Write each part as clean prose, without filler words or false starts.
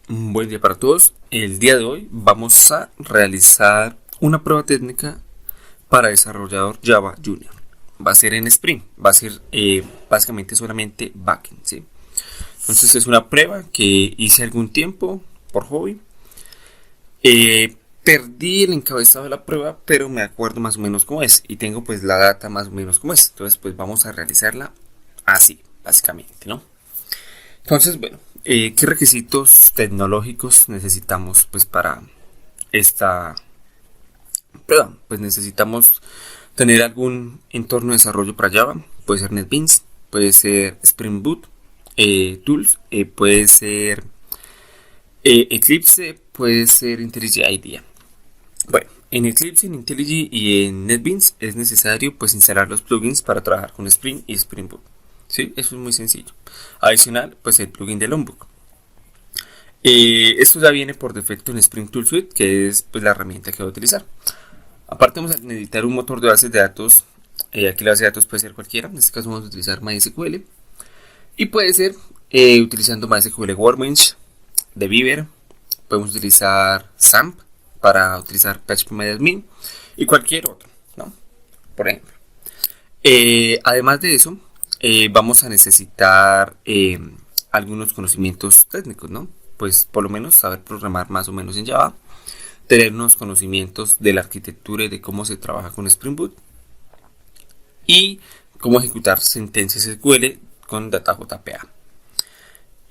Un buen día para todos. El día de hoy vamos a realizar una prueba técnica para desarrollador Java Junior. Va a ser en Spring, va a ser básicamente solamente backend, ¿sí? Entonces es una prueba que hice algún tiempo por hobby. Perdí el encabezado de la prueba, pero me acuerdo más o menos cómo es y tengo pues la data más o menos como es. Entonces pues vamos a realizarla así, básicamente, ¿no? Entonces, bueno, ¿qué requisitos tecnológicos necesitamos pues para esta prueba? Pues necesitamos tener algún entorno de desarrollo para Java, puede ser NetBeans, puede ser Spring Boot, Tools, puede ser Eclipse, puede ser IntelliJ IDEA. Bueno, en Eclipse, en IntelliJ y en NetBeans es necesario pues instalar los plugins para trabajar con Spring y Spring Boot. ¿Sí? Eso es muy sencillo. Adicional, pues el plugin de Lombok. Esto ya viene por defecto en Spring Tool Suite, que es pues, la herramienta que voy a utilizar. Aparte vamos a necesitar un motor de bases de datos. Aquí la base de datos puede ser cualquiera. En este caso vamos a utilizar MySQL. Y puede ser utilizando MySQL Workbench de Beaver. Podemos utilizar SAMP para utilizar PHP y cualquier otro, ¿no? Por ejemplo. Además de eso, vamos a necesitar algunos conocimientos técnicos, ¿no? Pues por lo menos saber programar más o menos en Java, tener unos conocimientos de la arquitectura y de cómo se trabaja con Spring Boot y cómo ejecutar sentencias SQL con DataJPA.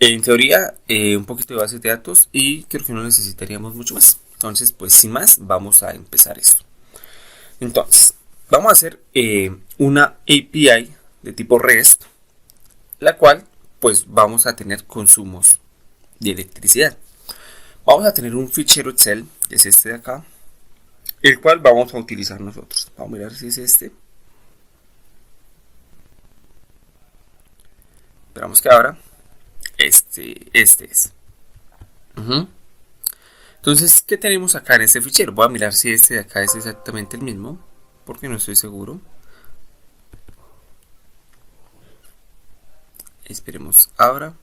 En teoría, un poquito de bases de datos y creo que no necesitaríamos mucho más. Entonces, pues sin más, vamos a empezar esto. Entonces, vamos a hacer una API de tipo REST, la cual pues vamos a tener consumos de electricidad. Vamos a tener un fichero Excel, que es este de acá, el cual vamos a utilizar nosotros. Vamos a mirar si es este. Esperamos que abra. Este es. Entonces, ¿qué tenemos acá en este fichero? Voy a mirar si este de acá es exactamente el mismo, porque no estoy seguro. Esperemos abra.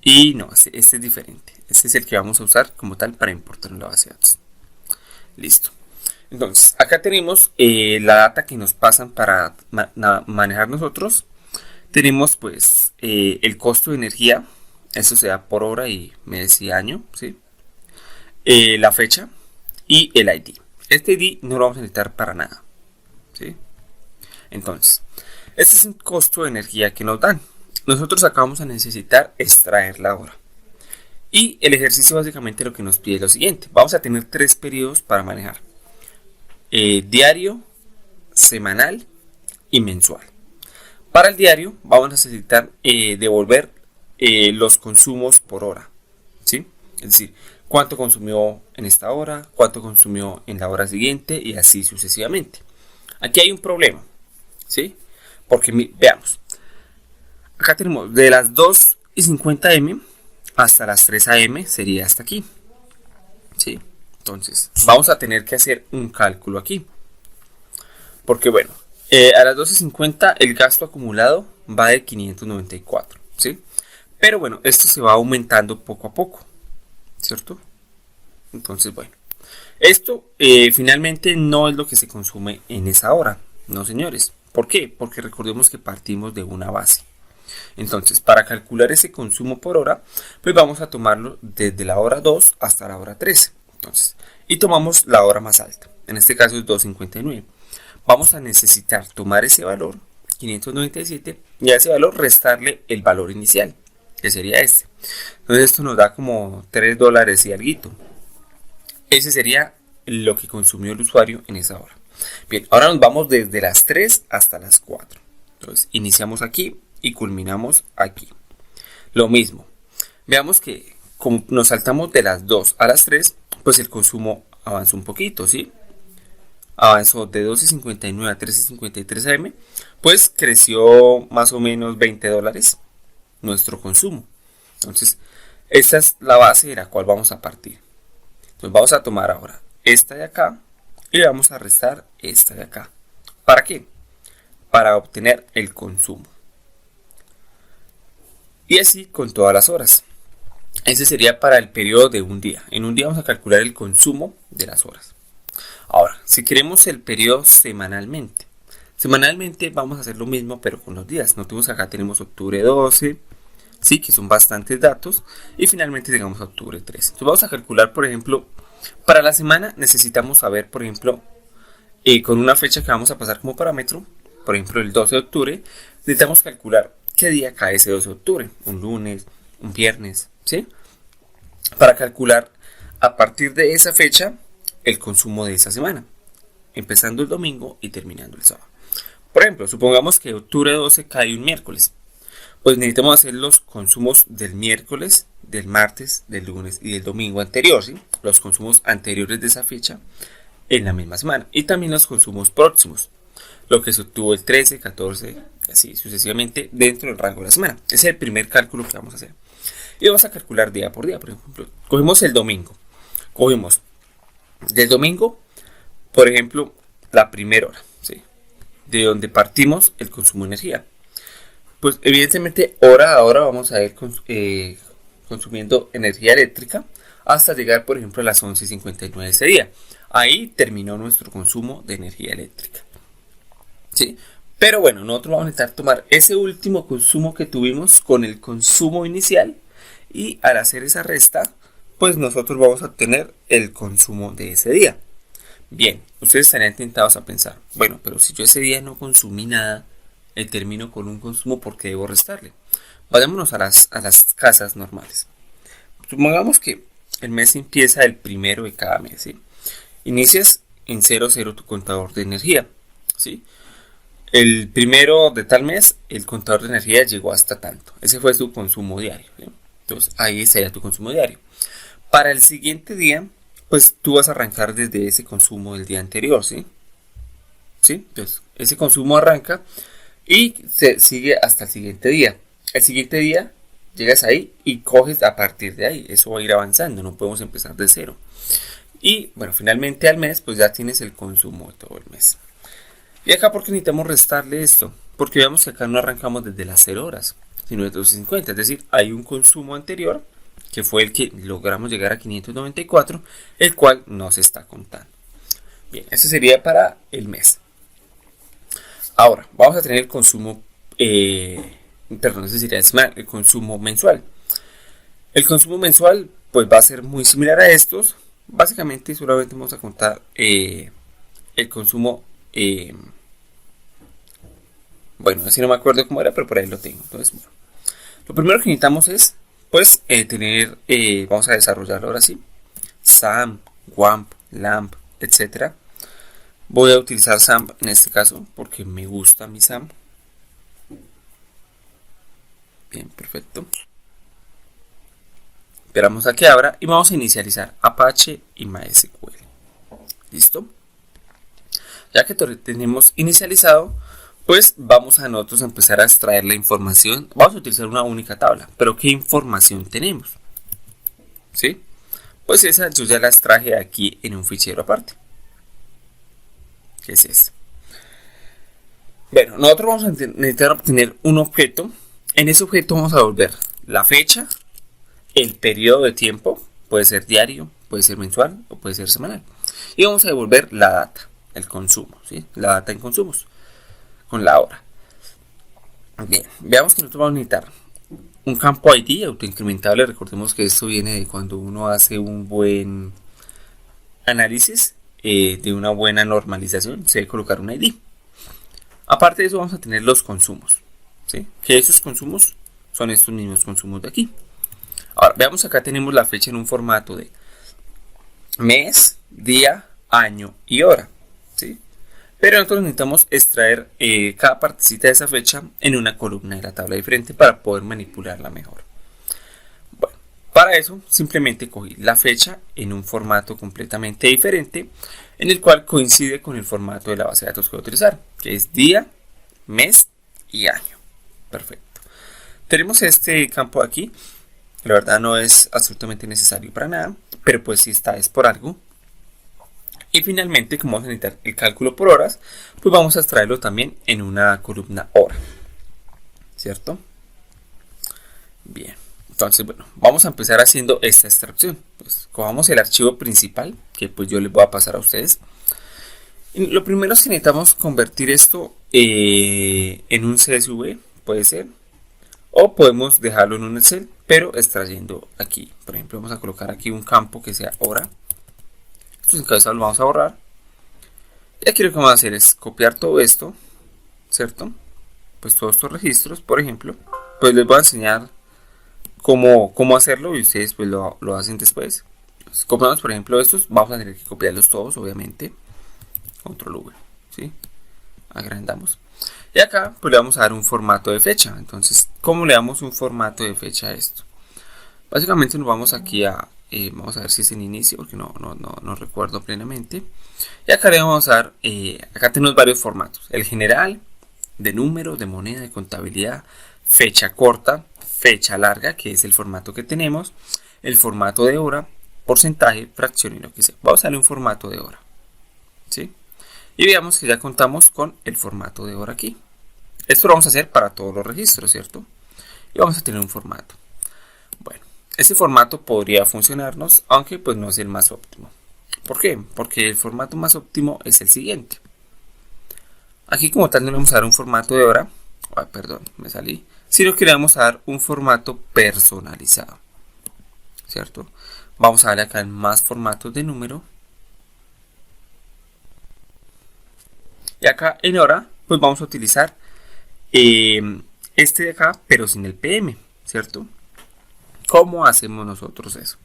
Y no, este es diferente. Este es el que vamos a usar como tal para importar en la base de datos. Listo. Entonces, acá tenemos la data que nos pasan para manejar nosotros. Tenemos pues el costo de energía. Eso se da por hora y mes y año, ¿sí? La fecha y el ID. Este ID no lo vamos a necesitar para nada, ¿sí? Entonces, este es un costo de energía que nos dan. Nosotros acá vamos a necesitar extraer la hora. Y el ejercicio básicamente lo que nos pide es lo siguiente. Vamos a tener 3 periodos para manejar. Diario, semanal y mensual. Para el diario vamos a necesitar devolver los consumos por hora. ¿Sí? Es decir, cuánto consumió en esta hora, cuánto consumió en la hora siguiente y así sucesivamente. Aquí hay un problema. ¿Sí? Porque veamos. Acá tenemos de las 2:50 am hasta las 3 am sería hasta aquí. ¿Sí? Entonces, vamos a tener que hacer un cálculo aquí. Porque bueno, a las 12:50 el gasto acumulado va de 594. ¿Sí? Pero bueno, esto se va aumentando poco a poco. ¿Cierto? Entonces, bueno. Esto finalmente no es lo que se consume en esa hora. No, señores. ¿Por qué? Porque recordemos que partimos de una base. Entonces, para calcular ese consumo por hora, pues vamos a tomarlo desde la hora 2 hasta la hora 13. Entonces, y tomamos la hora más alta. En este caso es 2:59. Vamos a necesitar tomar ese valor, 597, y a ese valor restarle el valor inicial, que sería este. Entonces, esto nos da como $3 y algo. Ese sería lo que consumió el usuario en esa hora. Bien, ahora nos vamos desde las 3 hasta las 4. Entonces, iniciamos aquí y culminamos aquí. Lo mismo. Veamos que como nos saltamos de las 2 a las 3, pues el consumo avanzó un poquito, ¿sí? Avanzó de 12:59 a 13:53 am, pues creció más o menos $20 nuestro consumo. Entonces, esta es la base de la cual vamos a partir. Entonces, vamos a tomar ahora esta de acá y vamos a restar esta de acá. ¿Para qué? Para obtener el consumo. Y así con todas las horas. Ese sería para el periodo de un día. En un día vamos a calcular el consumo de las horas. Ahora, si queremos el periodo semanalmente. Semanalmente vamos a hacer lo mismo pero con los días. Notemos que acá tenemos octubre 12, sí, que son bastantes datos. Y finalmente llegamos a octubre 13. Entonces vamos a calcular, por ejemplo, para la semana necesitamos saber, por ejemplo, con una fecha que vamos a pasar como parámetro, por ejemplo el 12 de octubre, necesitamos calcular qué día cae ese 12 de octubre, un lunes, un viernes, ¿sí? Para calcular a partir de esa fecha el consumo de esa semana, empezando el domingo y terminando el sábado. Por ejemplo, supongamos que octubre 12 cae un miércoles, pues necesitamos hacer los consumos del miércoles, del martes, del lunes y del domingo anterior, ¿sí? Los consumos anteriores de esa fecha en la misma semana y también los consumos próximos, lo que se obtuvo el 13, 14, así sucesivamente dentro del rango de la semana. Ese es el primer cálculo que vamos a hacer. Y vamos a calcular día por día. Por ejemplo, cogemos el domingo. Cogemos del domingo, por ejemplo, la primera hora, ¿sí? De donde partimos el consumo de energía. Pues evidentemente hora a hora vamos a ir consumiendo energía eléctrica hasta llegar, por ejemplo, a las 11:59 de ese día. Ahí terminó nuestro consumo de energía eléctrica, ¿sí? Pero bueno, nosotros vamos a intentar tomar ese último consumo que tuvimos con el consumo inicial y al hacer esa resta, pues nosotros vamos a obtener el consumo de ese día. Bien, ustedes estarían tentados a pensar, bueno, pero si yo ese día no consumí nada, termino con un consumo porque debo restarle. Vayámonos a las casas normales. Supongamos que el mes empieza el primero de cada mes, ¿sí? Inicias en 00 tu contador de energía, ¿sí? El primero de tal mes, el contador de energía llegó hasta tanto. Ese fue tu consumo diario, ¿sí? Entonces, ahí estaría tu consumo diario. Para el siguiente día, pues tú vas a arrancar desde ese consumo del día anterior, ¿sí? ¿Sí? Entonces, ese consumo arranca y se sigue hasta el siguiente día. El siguiente día llegas ahí y coges a partir de ahí. Eso va a ir avanzando, no podemos empezar de cero. Y bueno, finalmente al mes, pues ya tienes el consumo de todo el mes. Y acá, ¿por qué necesitamos restarle esto? Porque veamos que acá no arrancamos desde las 0 horas, sino desde los 50. Es decir, hay un consumo anterior, que fue el que logramos llegar a 594, el cual no se está contando. Bien, eso sería para el mes. Ahora, vamos a tener el consumo, ese sería el consumo mensual. El consumo mensual, pues va a ser muy similar a estos. Básicamente, solamente vamos a contar el consumo. Bueno, así no me acuerdo cómo era, pero por ahí lo tengo. Entonces, bueno, lo primero que necesitamos es, pues, tener, vamos a desarrollarlo ahora sí, SAM, WAMP, LAMP, etcétera. Voy a utilizar SAM en este caso porque me gusta mi SAM. Bien, perfecto. Esperamos a que abra y vamos a inicializar Apache y MySQL. ¿Listo? Ya que tenemos inicializado, pues vamos a nosotros a empezar a extraer la información. Vamos a utilizar una única tabla, pero ¿qué información tenemos? ¿Sí? Pues esa yo ya la extraje aquí en un fichero aparte. ¿Qué es este? Bueno, nosotros vamos a necesitar obtener un objeto. En ese objeto vamos a devolver la fecha, el periodo de tiempo, puede ser diario, puede ser mensual o puede ser semanal. Y vamos a devolver la data, el consumo, ¿sí? La data en consumos, con la hora. Bien, veamos que nosotros vamos a necesitar un campo ID autoincrementable. Recordemos que esto viene de cuando uno hace un buen análisis, de una buena normalización, se debe colocar un ID. Aparte de eso vamos a tener los consumos, ¿sí? Que esos consumos son estos mismos consumos de aquí. Ahora, veamos acá tenemos la fecha en un formato de mes, día, año y hora, ¿sí? Pero nosotros necesitamos extraer cada partecita de esa fecha en una columna de la tabla diferente para poder manipularla mejor. Bueno, para eso simplemente cogí la fecha en un formato completamente diferente, en el cual coincide con el formato de la base de datos que voy a utilizar, que es día, mes y año. Perfecto. Tenemos este campo aquí. La verdad no es absolutamente necesario para nada, pero pues si está es por algo. Y finalmente, como vamos a necesitar el cálculo por horas, pues vamos a extraerlo también en una columna hora, ¿cierto? Bien, Entonces, bueno, vamos a empezar haciendo esta extracción. Pues cojamos el archivo principal, que pues yo les voy a pasar a ustedes. Y lo primero es que necesitamos convertir esto en un CSV, puede ser. O podemos dejarlo en un Excel, pero extrayendo aquí. Por ejemplo, vamos a colocar aquí un campo que sea hora. Estos encabezados lo vamos a borrar. Y aquí lo que vamos a hacer es copiar todo esto, ¿cierto? Pues todos estos registros, por ejemplo. Pues les voy a enseñar cómo hacerlo y ustedes pues lo hacen después. Entonces, copiamos, por ejemplo, estos. Vamos a tener que copiarlos todos, obviamente. Control V, ¿sí? Agrandamos. Y acá pues le vamos a dar un formato de fecha. Entonces, ¿cómo le damos un formato de fecha a esto? Básicamente nos vamos aquí a... vamos a ver si es en inicio, porque no recuerdo plenamente. Y acá le vamos a dar... acá tenemos varios formatos. El general, de número, de moneda, de contabilidad, fecha corta, fecha larga, que es el formato que tenemos. El formato de hora, porcentaje, fracción y lo que sea. Vamos a darle un formato de hora, ¿sí? Y veamos que ya contamos con el formato de hora aquí. Esto lo vamos a hacer para todos los registros, ¿cierto? Y vamos a tener un formato. Bueno, este formato podría funcionarnos, aunque pues no es el más óptimo. ¿Por qué? Porque el formato más óptimo es el siguiente. Aquí como tal no le vamos a dar un formato de hora. Ay, perdón, me salí. Sino que le vamos a dar un formato personalizado, ¿cierto? Vamos a darle acá en más formatos de número. Y acá en hora, pues vamos a utilizar este de acá, pero sin el PM, ¿cierto? ¿Cómo hacemos nosotros eso?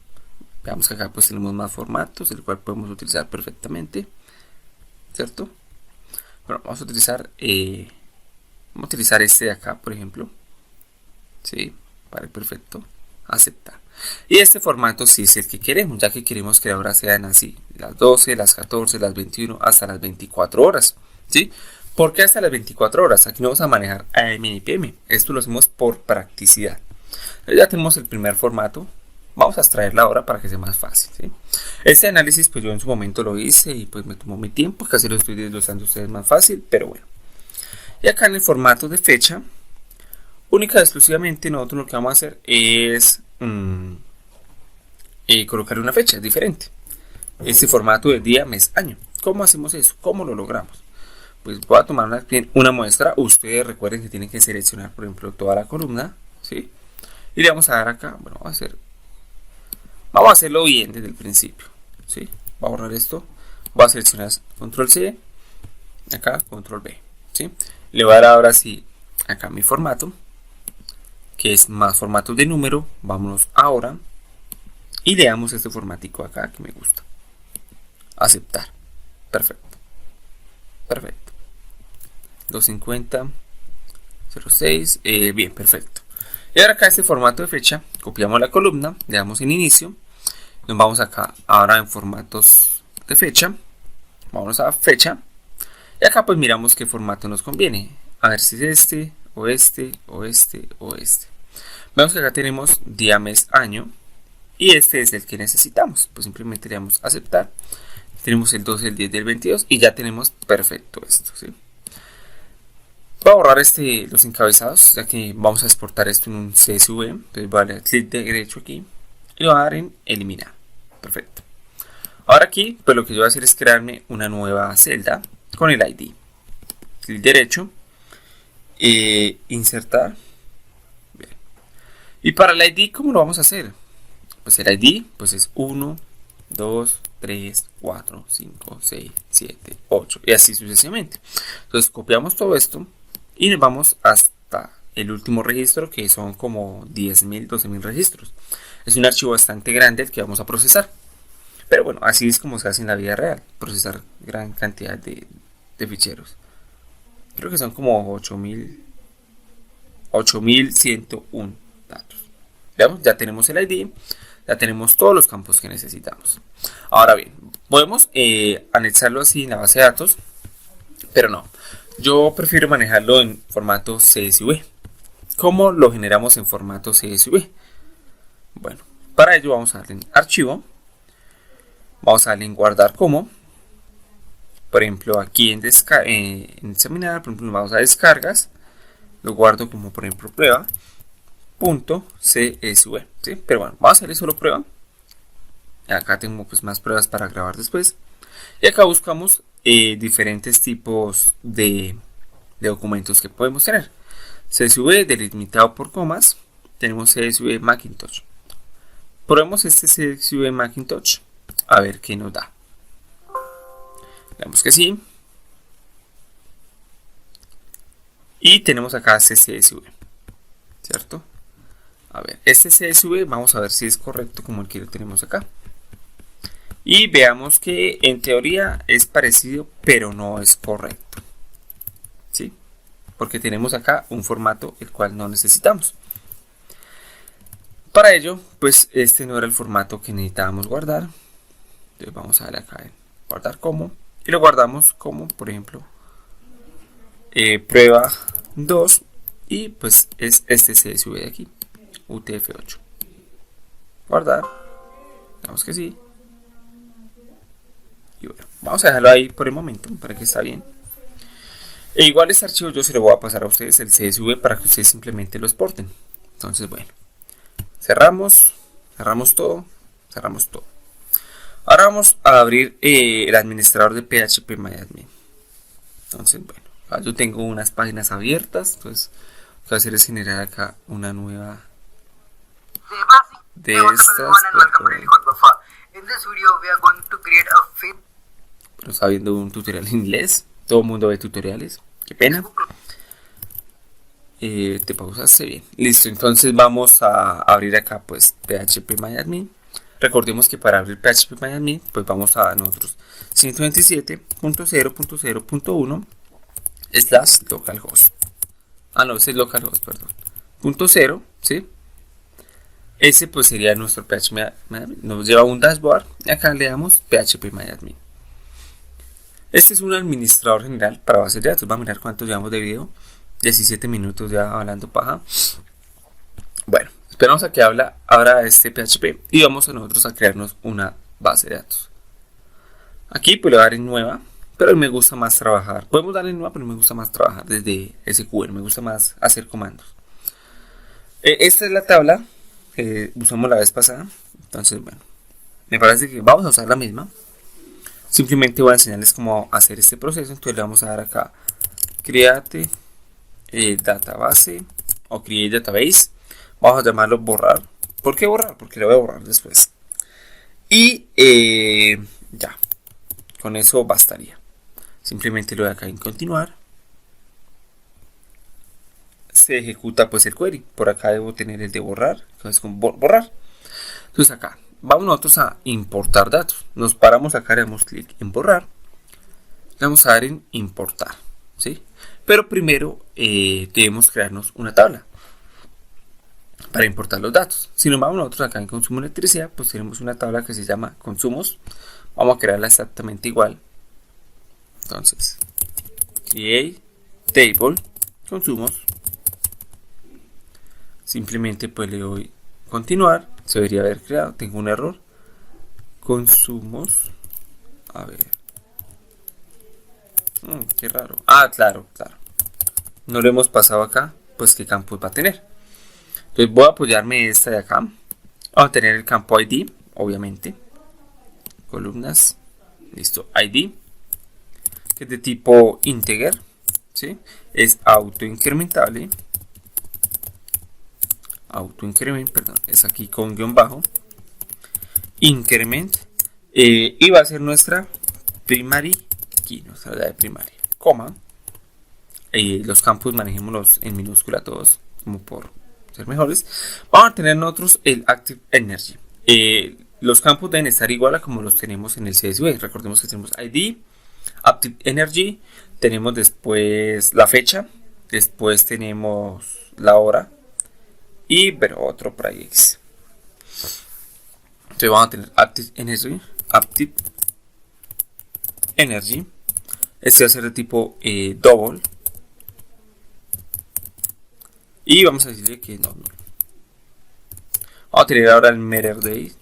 Veamos que acá pues tenemos más formatos, el cual podemos utilizar perfectamente, ¿cierto? Bueno, vamos a utilizar este de acá, por ejemplo. Sí, vale, perfecto. Aceptar. Y este formato sí es el que queremos, ya que queremos que ahora sean así, las 12, las 14, las 21, hasta las 24 horas. ¿Sí? ¿Por qué hasta las 24 horas? Aquí no vamos a manejar AM y PM. Esto lo hacemos por practicidad. Ya tenemos el primer formato. Vamos a extraer la hora para que sea más fácil, ¿sí? Este análisis pues yo en su momento lo hice y pues me tomó mi tiempo. Casi lo estoy desglosando a ustedes más fácil, pero bueno. Y acá en el formato de fecha, única y exclusivamente nosotros lo que vamos a hacer es colocar una fecha diferente. Este formato de día, mes, año. ¿Cómo hacemos eso? ¿Cómo lo logramos? Pues voy a tomar una muestra. Ustedes recuerden que tienen que seleccionar, por ejemplo, toda la columna, ¿sí? Y le vamos a dar acá, bueno, vamos a hacerlo bien desde el principio, ¿sí? Voy a borrar esto. Voy a seleccionar control C, acá control V, ¿sí? Le voy a dar ahora sí acá mi formato, que es más formatos de número. Vámonos ahora y le damos este formatico acá que me gusta. Aceptar. Perfecto. Perfecto. 250 06, bien, perfecto. Y ahora acá este formato de fecha, copiamos la columna, le damos en inicio, nos vamos acá ahora en formatos de fecha, vamos a fecha, y acá pues miramos qué formato nos conviene, a ver si es este, o este, o este, o este. Vemos que acá tenemos día, mes, año, y este es el que necesitamos, pues simplemente le damos a aceptar. Tenemos el 12, el 10 del 22 y ya tenemos perfecto esto, ¿sí? Voy a borrar los encabezados, ya que vamos a exportar esto en un CSV. Entonces voy a darle clic derecho aquí y voy a dar en eliminar. Perfecto. Ahora aquí, pues lo que yo voy a hacer es crearme una nueva celda con el ID. Clic derecho, insertar. Bien. Y para el ID, ¿cómo lo vamos a hacer? Pues el ID pues es 1, 2, 3, 4, 5, 6, 7, 8 y así sucesivamente. Entonces copiamos todo esto y nos vamos hasta el último registro, que son como 10.000, 12.000 registros. Es un archivo bastante grande el que vamos a procesar. Pero bueno, así es como se hace en la vida real, procesar gran cantidad de ficheros. Creo que son como 8.101 datos. ¿Veamos? Ya tenemos el ID, ya tenemos todos los campos que necesitamos. Ahora bien, podemos anexarlo así en la base de datos, pero no. Yo prefiero manejarlo en formato CSV. ¿Cómo lo generamos en formato CSV? Bueno, para ello vamos a darle en archivo, vamos a darle en guardar como. Por ejemplo, aquí en examinar, por ejemplo, vamos a descargas, lo guardo como por ejemplo prueba. .csv, ¿sí? Pero bueno, vamos a hacer solo prueba. Acá tengo pues más pruebas para grabar después. Y acá buscamos diferentes tipos de documentos que podemos tener. CSV delimitado por comas. Tenemos CSV Macintosh. Probemos este CSV Macintosh a ver qué nos da. Veamos que sí. Y tenemos acá este CSV, ¿cierto? A ver, este CSV vamos a ver si es correcto como el que lo tenemos acá. Y veamos que en teoría es parecido, pero no es correcto, ¿sí? Porque tenemos acá un formato el cual no necesitamos. Para ello, pues este no era el formato que necesitábamos guardar. Entonces vamos a darle acá en guardar como. Y lo guardamos como, por ejemplo, prueba 2. Y pues es este CSV de aquí, UTF-8. Guardar. Veamos que sí. Y bueno, vamos a dejarlo ahí por el momento, para que está bien. E igual este archivo yo se lo voy a pasar a ustedes, el CSV, para que ustedes simplemente lo exporten. Entonces, bueno, cerramos todo. Ahora vamos a abrir el administrador de PHPMyAdmin. Entonces, bueno, yo tengo unas páginas abiertas, entonces lo que voy a hacer es generar acá una nueva de estas. Pero está viendo un tutorial en inglés. Todo el mundo ve tutoriales. Qué pena. Te pausaste bien. Listo, entonces vamos a abrir acá pues PHPMyAdmin. Recordemos que para abrir PHPMyAdmin pues vamos a nosotros 127.0.0.1/localhost. No, ese es localhost, perdón. .0, ¿sí? Ese pues sería nuestro PHPMyAdmin. Nos lleva a un dashboard y acá le damos PHPMyAdmin. Este es un administrador general para bases de datos. Vamos a mirar cuánto llevamos de video. 17 minutos ya hablando paja. Bueno, esperamos a que abra este PHP y vamos a nosotros a crearnos una base de datos. Aquí pues le voy a dar en nueva, pero me gusta más trabajar. Podemos darle en nueva, pero me gusta más trabajar desde SQL. Me gusta más hacer comandos. Esta es la tabla que usamos la vez pasada. Entonces, bueno, me parece que vamos a usar la misma. Simplemente voy a enseñarles cómo hacer este proceso. Entonces le vamos a dar acá create database o create database. Vamos a llamarlo borrar. ¿Por qué borrar? Porque lo voy a borrar después. Y ya, con eso bastaría. Simplemente lo doy acá en continuar. Se ejecuta pues el query. Por acá debo tener el de borrar. Entonces con borrar. Entonces acá vamos nosotros a importar datos. Nos paramos acá, le damos clic en borrar. Le vamos a dar en importar, ¿sí? Pero primero debemos crearnos una tabla para importar los datos. Si nos vamos nosotros acá en consumo de electricidad, pues tenemos una tabla que se llama consumos. Vamos a crearla exactamente igual. Entonces, create table consumos. Simplemente pues le doy continuar. Se debería haber creado. Tengo un error. Consumos. A ver. Qué raro. Claro. No lo hemos pasado acá. Pues qué campo va a tener. Entonces voy a apoyarme esta de acá. Vamos a tener el campo ID. Obviamente. Columnas. Listo. ID. Que es de tipo integer. ¿Sí? Es autoincrementable. Perdón, es aquí con guión bajo, increment, y va a ser nuestra primary key, nuestra de primaria, coma, los campos manejémoslos en minúscula todos, como por ser mejores. Vamos a tener nosotros el active energy. Los campos deben estar igual a como los tenemos en el CSV. Recordemos que tenemos ID, active energy, tenemos después la fecha, después tenemos la hora, y pero otro por ahí. Entonces vamos a tener active energy. Este va a ser de tipo double. Y vamos a decirle que no. Vamos a tener ahora el matter date.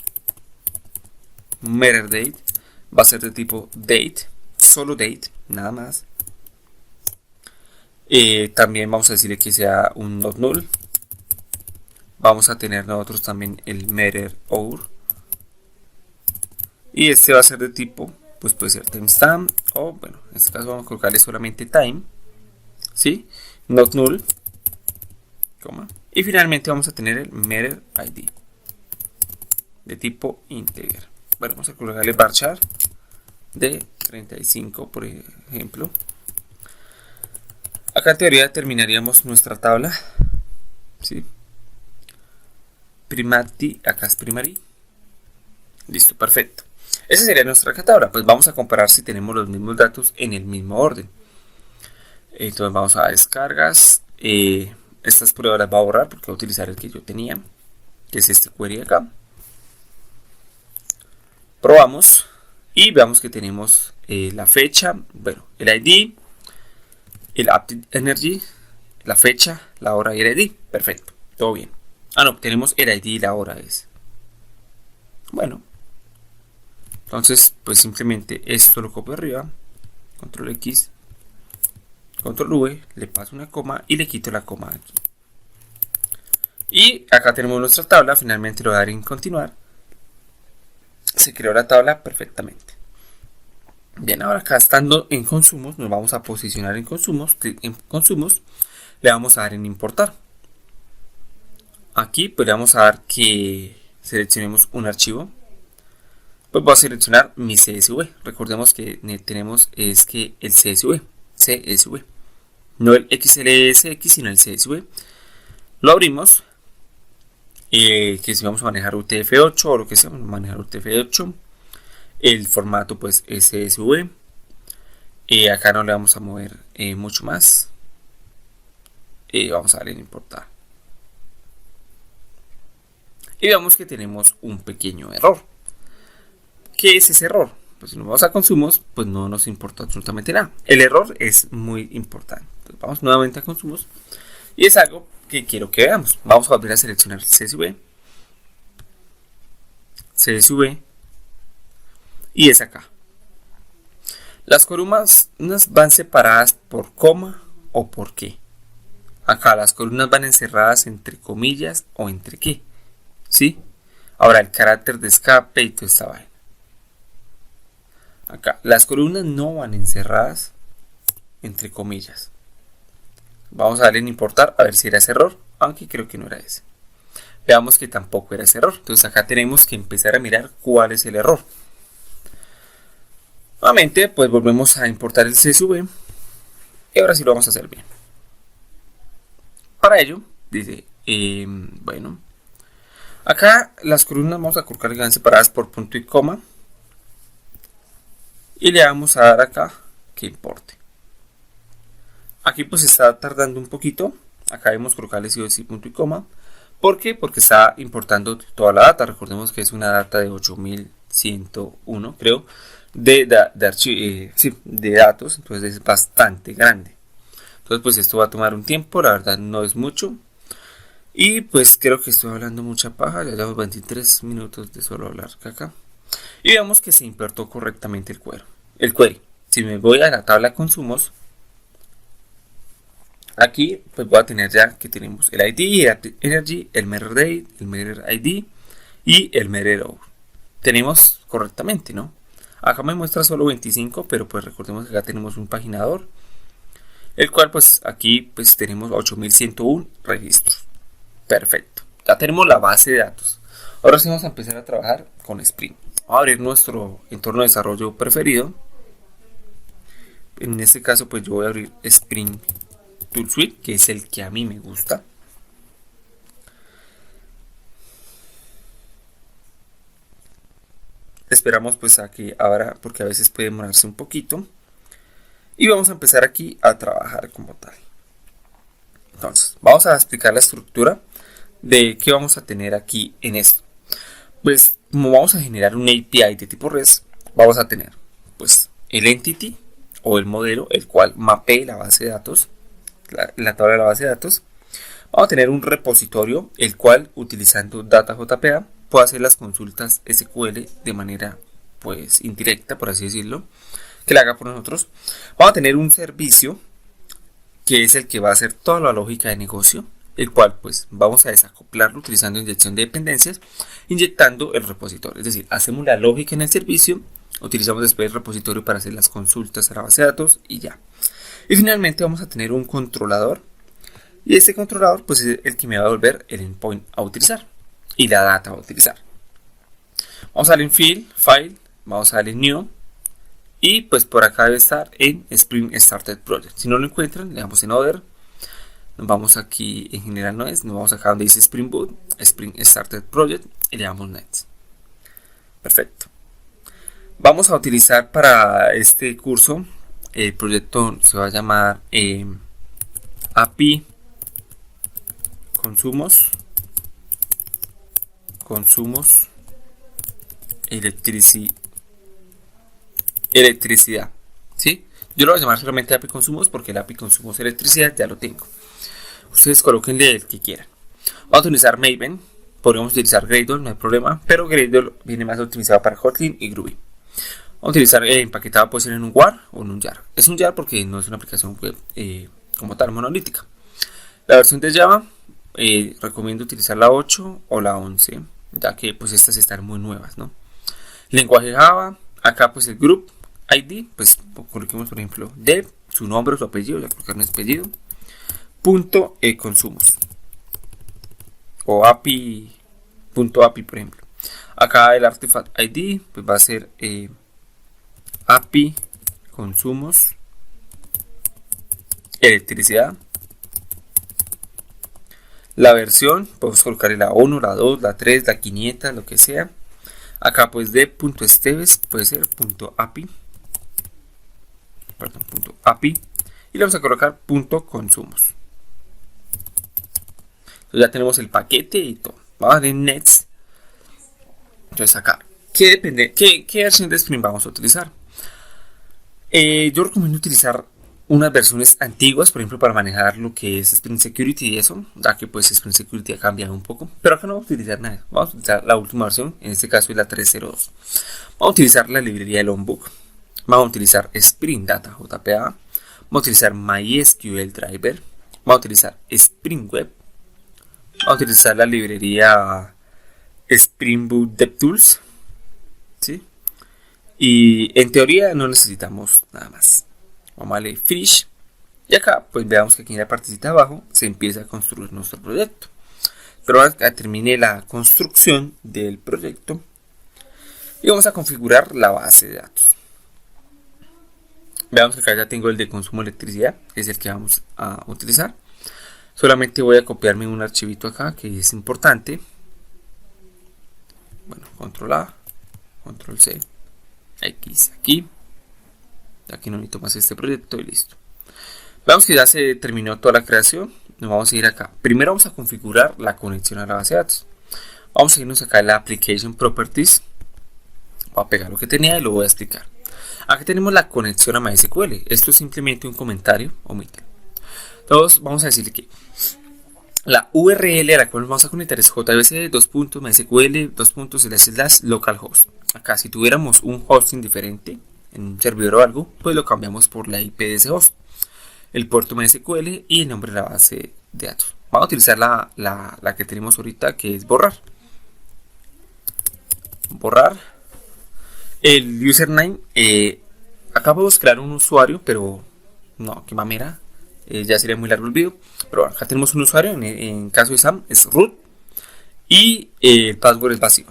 Va a ser de tipo date. Solo date, nada más. También vamos a decirle que sea un not null. vamos a tener nosotros también el meter hour, y este va a ser de tipo, pues puede ser timestamp, o bueno, en este caso vamos a colocarle solamente time, ¿sí? Not null, coma, y finalmente vamos a tener el meter id de tipo integer. Bueno, vamos a colocarle varchar de 35, por ejemplo. Acá en teoría terminaríamos nuestra tabla, ¿sí? Primati, acá es primary. Listo, perfecto. Esa sería nuestra tabla. Pues vamos a comparar si tenemos los mismos datos en el mismo orden. Entonces vamos a descargas. Estas pruebas las voy a borrar porque voy a utilizar el que yo tenía, que es este query acá. Probamos y veamos que tenemos la fecha, bueno, el ID, el Active Energy, la fecha, la hora y el ID. Perfecto, todo bien. Ah, no, tenemos el ID y la hora es. Bueno, entonces pues simplemente esto lo copio arriba, control X, control V, le paso una coma y le quito la coma aquí. Y acá tenemos nuestra tabla, finalmente lo voy a dar en continuar. Se creó la tabla perfectamente. Bien, ahora acá estando en consumos, nos vamos a posicionar en consumos, le vamos a dar en importar. Aquí pues le vamos a dar que seleccionemos un archivo. Pues voy a seleccionar mi CSV. Recordemos que tenemos es que el CSV, no el XLSX, sino el CSV. Lo abrimos. Que si vamos a manejar UTF-8 o lo que sea, vamos a manejar UTF-8. El formato pues es CSV. Acá no le vamos a mover mucho más. Vamos a darle en importar. Y veamos que tenemos un pequeño error. ¿Qué es ese error? Pues si nos vamos a consumos, pues no nos importa absolutamente nada. El error es muy importante. Entonces vamos nuevamente a consumos. Y es algo que quiero que veamos. Vamos a volver a seleccionar el CSV, y es acá. Las columnas van separadas por coma o por qué. Acá las columnas van encerradas entre comillas o entre qué, ¿sí? Ahora el carácter de escape y toda esta vaina. Acá las columnas no van encerradas entre comillas. Vamos a darle en importar a ver si era ese error, aunque creo que no era ese. Veamos que tampoco era ese error. Entonces acá tenemos que empezar a mirar cuál es el error. Nuevamente pues volvemos a importar el CSV y ahora sí lo vamos a hacer bien. Para ello dice, bueno, acá las columnas vamos a colocar que van separadas por punto y coma y le vamos a dar acá que importe. Aquí pues está tardando un poquito. Acá debemos colocarle sí o sí punto y coma. ¿Por qué? Porque está importando toda la data. Recordemos que es una data de 8101, creo, de datos. Entonces es bastante grande. Entonces pues esto va a tomar un tiempo. La verdad no es mucho. Y pues creo que estoy hablando mucha paja. Ya llevamos 23 minutos de solo hablar acá. Y veamos que se importó correctamente el query. Si me voy a la tabla de consumos, aquí pues voy a tener ya que tenemos el ID, el Energy, el Meter Date, el Meter ID y el Meter Hour. Tenemos correctamente, ¿no? Acá me muestra solo 25, pero pues recordemos que acá tenemos un paginador, el cual pues aquí pues tenemos 8101 registros. Perfecto. Ya tenemos la base de datos. Ahora sí vamos a empezar a trabajar con Spring. Vamos a abrir nuestro entorno de desarrollo preferido. En este caso pues yo voy a abrir Spring Tool Suite, que es el que a mí me gusta. Esperamos pues a que abra, porque a veces puede demorarse un poquito. Y vamos a empezar aquí a trabajar como tal. Entonces, vamos a explicar la estructura de qué vamos a tener aquí en esto. Pues como vamos a generar un API de tipo REST, vamos a tener pues el entity o el modelo, el cual mapee la base de datos, la tabla de la base de datos. Vamos a tener un repositorio, el cual utilizando DataJPA puede hacer las consultas SQL de manera pues indirecta, por así decirlo, que la haga por nosotros. Vamos a tener un servicio que es el que va a hacer toda la lógica de negocio, el cual pues vamos a desacoplarlo utilizando inyección de dependencias, inyectando el repositorio. Es decir, hacemos la lógica en el servicio, utilizamos después el repositorio para hacer las consultas a la base de datos y ya. Y finalmente vamos a tener un controlador, y este controlador pues es el que me va a devolver el endpoint a utilizar y la data a utilizar. Vamos a darle en File, vamos a darle en New, y pues por acá debe estar en Spring Started Project. Si no lo encuentran, le damos en Other, nos vamos aquí en general, nos vamos acá donde dice Spring Boot, Spring Started Project, y le damos Next. Perfecto. Vamos a utilizar para este curso, el proyecto se va a llamar API consumos electricidad, ¿sí? Yo lo voy a llamar solamente API consumos porque el API consumos electricidad ya lo tengo. Ustedes colóquenle el que quieran. Vamos a utilizar Maven, podríamos utilizar Gradle, no hay problema, pero Gradle viene más optimizado para Kotlin y Groovy. Vamos a utilizar empaquetado, puede ser en un WAR o en un JAR. Es un JAR porque no es una aplicación web como tal monolítica. La versión de Java, recomiendo utilizar la 8 o la 11, ya que pues estas están muy nuevas, ¿no? Lenguaje Java, acá pues el group ID, pues coloquemos por ejemplo dev, su nombre o su apellido, ya colocar un apellido, punto consumos o API, punto API por ejemplo. Acá el artifact ID pues va a ser API consumos electricidad. La versión, podemos colocar la 1, la 2, la 3, la 500, lo que sea. Acá pues de punto .steves puede ser punto .api. Perdón, punto .api. Y le vamos a colocar punto .consumos. Entonces ya tenemos el paquete y todo. Vamos a dar en Next. Entonces acá, ¿qué versión de Spring vamos a utilizar? Yo recomiendo utilizar unas versiones antiguas, por ejemplo, para manejar lo que es Spring Security y eso, ya que pues Spring Security ha cambiado un poco, pero acá no vamos a utilizar nada, vamos a utilizar la última versión, en este caso es la 3.02. Vamos a utilizar la librería de Longbook, vamos a utilizar Spring Data JPA, vamos a utilizar MySQL Driver, vamos a utilizar Spring Web, vamos a utilizar la librería Spring Boot DevTools, ¿sí? Y en teoría no necesitamos nada más. Vamos a darle Finish. Y acá pues veamos que aquí en la partecita de abajo se empieza a construir nuestro proyecto. Pero ahora termine la construcción del proyecto. Y vamos a configurar la base de datos. Veamos que acá ya tengo el de consumo de electricidad, que es el que vamos a utilizar. Solamente voy a copiarme un archivito acá que es importante. Bueno, control A, control C, X aquí. Aquí no necesito más este proyecto y listo. Vemos que ya se terminó toda la creación. Nos vamos a ir acá. Primero vamos a configurar la conexión a la base de datos. Vamos a irnos acá a la Application Properties. Voy a pegar lo que tenía y lo voy a explicar. Aquí tenemos la conexión a MySQL. Esto es simplemente un comentario, omítelo. Todos vamos a decirle que la URL a la cual nos vamos a conectar es jbc:/mysql:/localhost. Acá si tuviéramos un hosting diferente, en un servidor o algo, pues lo cambiamos por la IP de ese host, el puerto MySQL y el nombre de la base de datos. Vamos a utilizar la que tenemos ahorita, que es borrar el username. Acá podemos crear un usuario, pero no, qué mamera, ya sería muy largo el video. Pero bueno, acá tenemos un usuario, en caso de Sam es root y el password es vacío.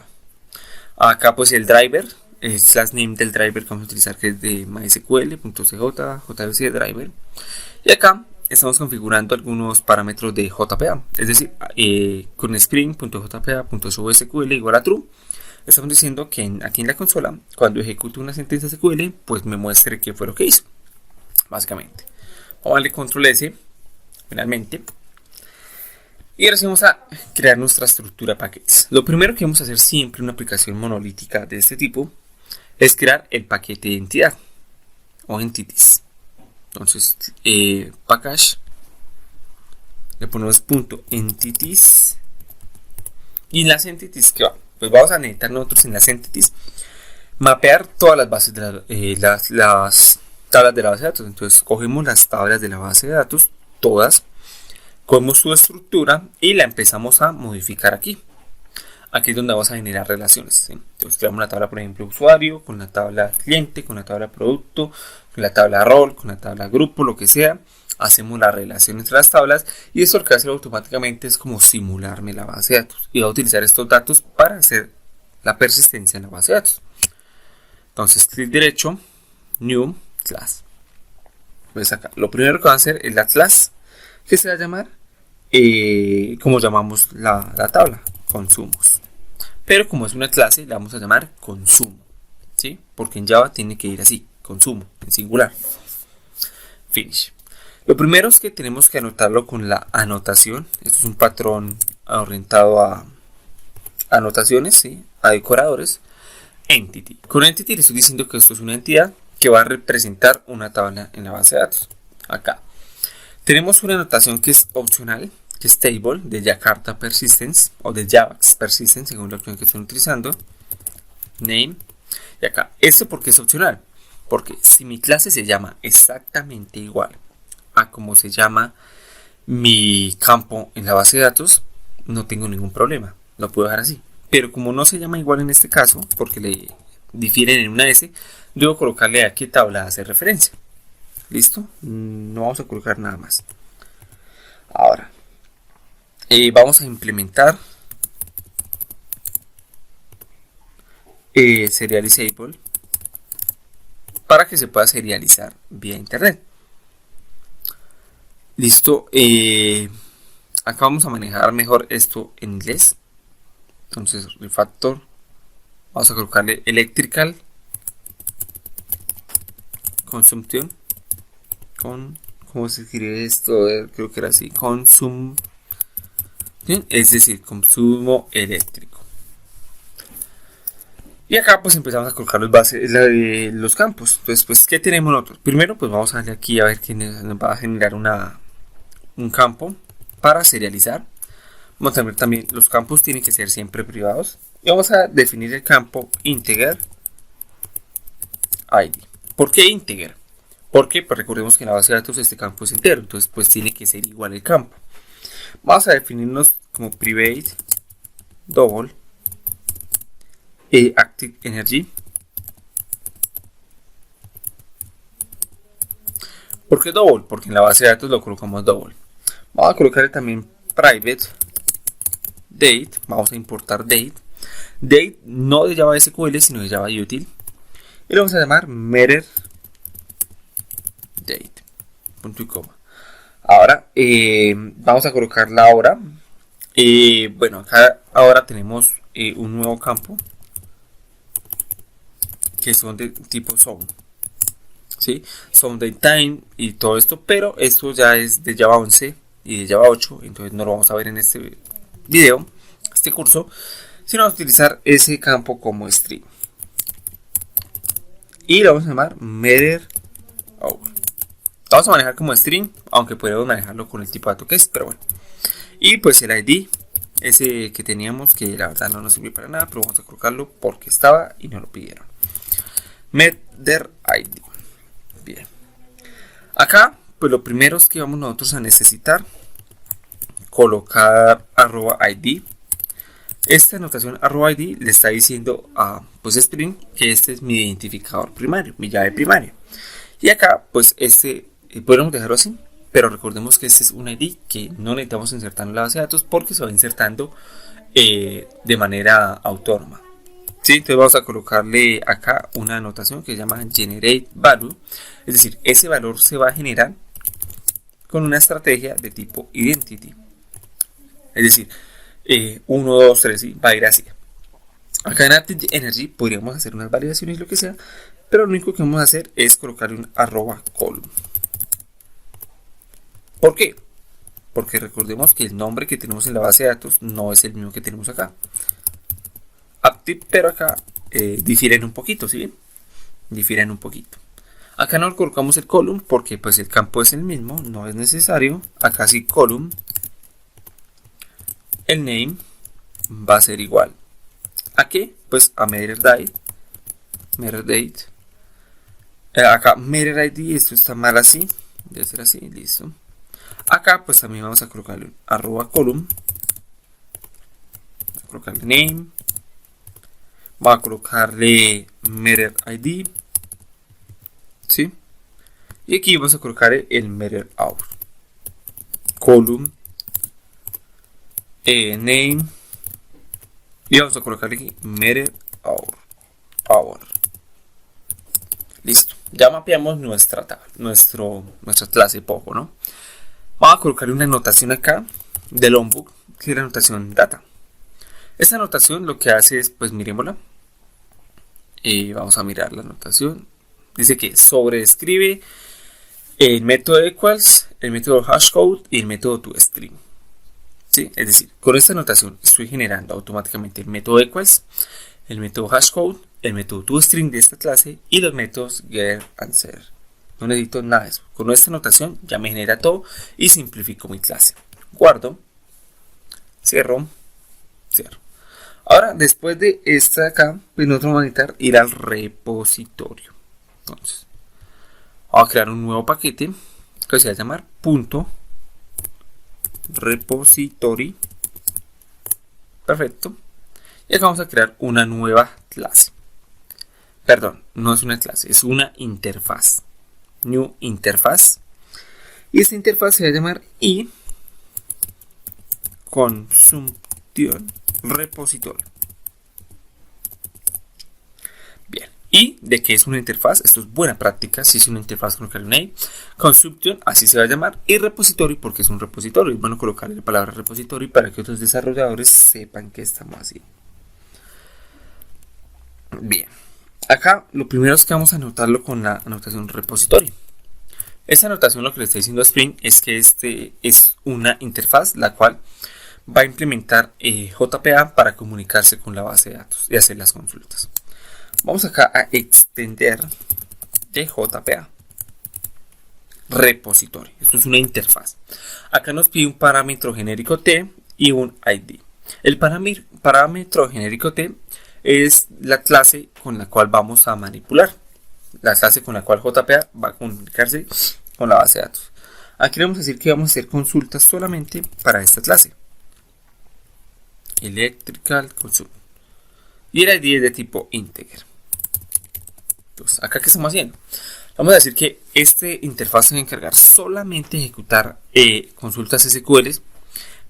Acá pues el driver, el slash name del driver que vamos a utilizar, que es de mysql.cj, jvc driver. Y acá estamos configurando algunos parámetros de JPA, es decir, con spring.jpa.subsql igual a true. Estamos diciendo que aquí en la consola, cuando ejecute una sentencia SQL, pues me muestre qué fue lo que hizo, básicamente. Vamos a darle control S, finalmente. Y ahora sí vamos a crear nuestra estructura de paquetes. Lo primero que vamos a hacer siempre en una aplicación monolítica de este tipo es crear el paquete de entidad o entities. Entonces, package, le ponemos .entities y en las entities que va, pues vamos a necesitar nosotros en las entities mapear todas las bases de las tablas de la base de datos. Entonces cogemos las tablas de la base de datos, todas, cogemos su estructura y la empezamos a modificar aquí. Aquí es donde vamos a generar relaciones, ¿sí? Entonces creamos la tabla, por ejemplo, usuario, con la tabla cliente, con la tabla producto, con la tabla rol, con la tabla grupo, lo que sea. Hacemos la relación entre las tablas y esto lo que hace automáticamente es como simularme la base de datos. Y va a utilizar estos datos para hacer la persistencia en la base de datos. Entonces, clic derecho, New Class. Pues acá, lo primero que va a hacer es la class, que se va a llamar, como llamamos la tabla, consumos. Pero como es una clase, la vamos a llamar consumo, ¿sí? Porque en Java tiene que ir así, consumo, en singular. Finish. Lo primero es que tenemos que anotarlo con la anotación. Esto es un patrón orientado a anotaciones, ¿sí? A decoradores. Entity. Con entity le estoy diciendo que esto es una entidad que va a representar una tabla en la base de datos. Acá tenemos una anotación que es opcional, que es table de Jakarta Persistence o de Javax Persistence, según la opción que estén utilizando. Name. Y acá, ¿esto porque es opcional? Porque si mi clase se llama exactamente igual a como se llama mi campo en la base de datos, no tengo ningún problema, lo puedo dejar así. Pero como no se llama igual en este caso, porque le difieren en una S, debo colocarle a qué tabla hace referencia. ¿Listo? No vamos a colocar nada más. Ahora, vamos a implementar serializable para que se pueda serializar vía internet. Listo. Acá vamos a manejar mejor esto en inglés. Entonces, refactor. Vamos a colocarle electrical consumption. ¿Cómo se escribe esto? Creo que era así. Es decir, consumo eléctrico. Y acá pues empezamos a colocar los campos. Entonces, pues, ¿qué tenemos nosotros? Primero, pues vamos a darle aquí a ver que nos va a generar un campo para serializar. Vamos a ver también, los campos tienen que ser siempre privados. Y vamos a definir el campo integer ID. ¿Por qué integer? Porque pues recordemos que en la base de datos este campo es entero, entonces pues tiene que ser igual el campo. Vamos a definirnos como private double active energy. ¿Por qué double? Porque en la base de datos lo colocamos double. Vamos a colocarle también private date. Vamos a importar date. Date no de Java SQL, sino de Java Util. Y lo vamos a llamar meter date. Punto y coma. Ahora vamos a colocar la hora. Bueno, acá ahora tenemos un nuevo campo que son de tipo zone. ¿Sí? Zone date time y todo esto, pero esto ya es de Java 11 y de Java 8, entonces no lo vamos a ver en este video, este curso, sino vamos a utilizar ese campo como string. Y lo vamos a llamar meter hour. Lo vamos a manejar como string, aunque podemos manejarlo con el tipo de dato que es, pero bueno. Y pues el ID, ese que teníamos, que la verdad no nos sirvió para nada, pero vamos a colocarlo porque estaba y nos lo pidieron. Meter ID. Bien. Acá, pues lo primero es que vamos nosotros a necesitar colocar @id. Esta anotación @id le está diciendo a pues Spring que este es mi identificador primario, mi llave primaria. Y acá, pues podemos dejarlo así, pero recordemos que este es un ID que no necesitamos insertar en la base de datos porque se va insertando de manera autónoma. ¿Sí? Entonces vamos a colocarle acá una anotación que se llama generate value, es decir, ese valor se va a generar con una estrategia de tipo identity, es decir, 1, 2, 3, ¿sí? Va a ir así. Acá en Active Energy podríamos hacer unas validaciones, lo que sea, pero lo único que vamos a hacer es colocarle un @column. ¿Por qué? Porque recordemos que el nombre que tenemos en la base de datos no es el mismo que tenemos acá. Active, pero acá difieren un poquito, ¿sí? Difieren un poquito. Acá no colocamos el column porque pues el campo es el mismo, no es necesario. Acá sí column. El name va a ser igual. ¿A qué? Pues a meter date. Meter date. Acá meter ID, esto está mal así. Debe ser así, listo. Acá pues también vamos a colocarle un arroba column, a colocarle name, va a colocarle method id, ¿sí? Y aquí vamos a colocar el method hour, column, name, y vamos a colocarle aquí method hour. Listo, ya mapeamos nuestra tabla, nuestra clase Pogo, ¿no? Vamos a colocarle una anotación acá del onbook, que es la anotación data. Esta anotación lo que hace es, pues miremosla, vamos a mirar la anotación. Dice que sobredescribe el método equals, el método hashcode y el método toString. ¿Sí? Es decir, con esta anotación estoy generando automáticamente el método equals, el método hashcode, el método toString de esta clase y los métodos get and set. No necesito nada de eso. Con esta anotación ya me genera todo y simplifico mi clase. Guardo, cierro, cierro. Ahora, después de esta de acá, pues nosotros vamos a necesitar ir al repositorio. Entonces, vamos a crear un nuevo paquete que se va a llamar .repository. Perfecto. Y acá vamos a crear una nueva clase. Perdón, no es una clase, es una interfaz. New interfaz. Y esta interfaz se va a llamar consumption repositorio. Bien. ¿Y de qué es una interfaz? Esto es buena práctica. Si es una interfaz, colocar un I. Consumption, así se va a llamar. Y repositorio, porque es un repositorio. Es bueno colocarle la palabra repositorio para que otros desarrolladores sepan qué estamos haciendo. Bien. Acá lo primero es que vamos a anotarlo con la anotación repositorio. Esta anotación lo que le está diciendo a Spring es que este es una interfaz la cual va a implementar JPA para comunicarse con la base de datos y hacer las consultas. Vamos acá a extender de JPA repositorio. Esto es una interfaz. Acá nos pide un parámetro genérico T y un ID. El parámetro genérico T es la clase con la cual vamos a manipular. La clase con la cual JPA va a comunicarse con la base de datos. Aquí le vamos a decir que vamos a hacer consultas solamente para esta clase. Electrical Consum. Y el ID es de tipo integer. Entonces, acá ¿qué estamos haciendo? Vamos a decir que este interfaz se va a encargar solamente de ejecutar consultas SQL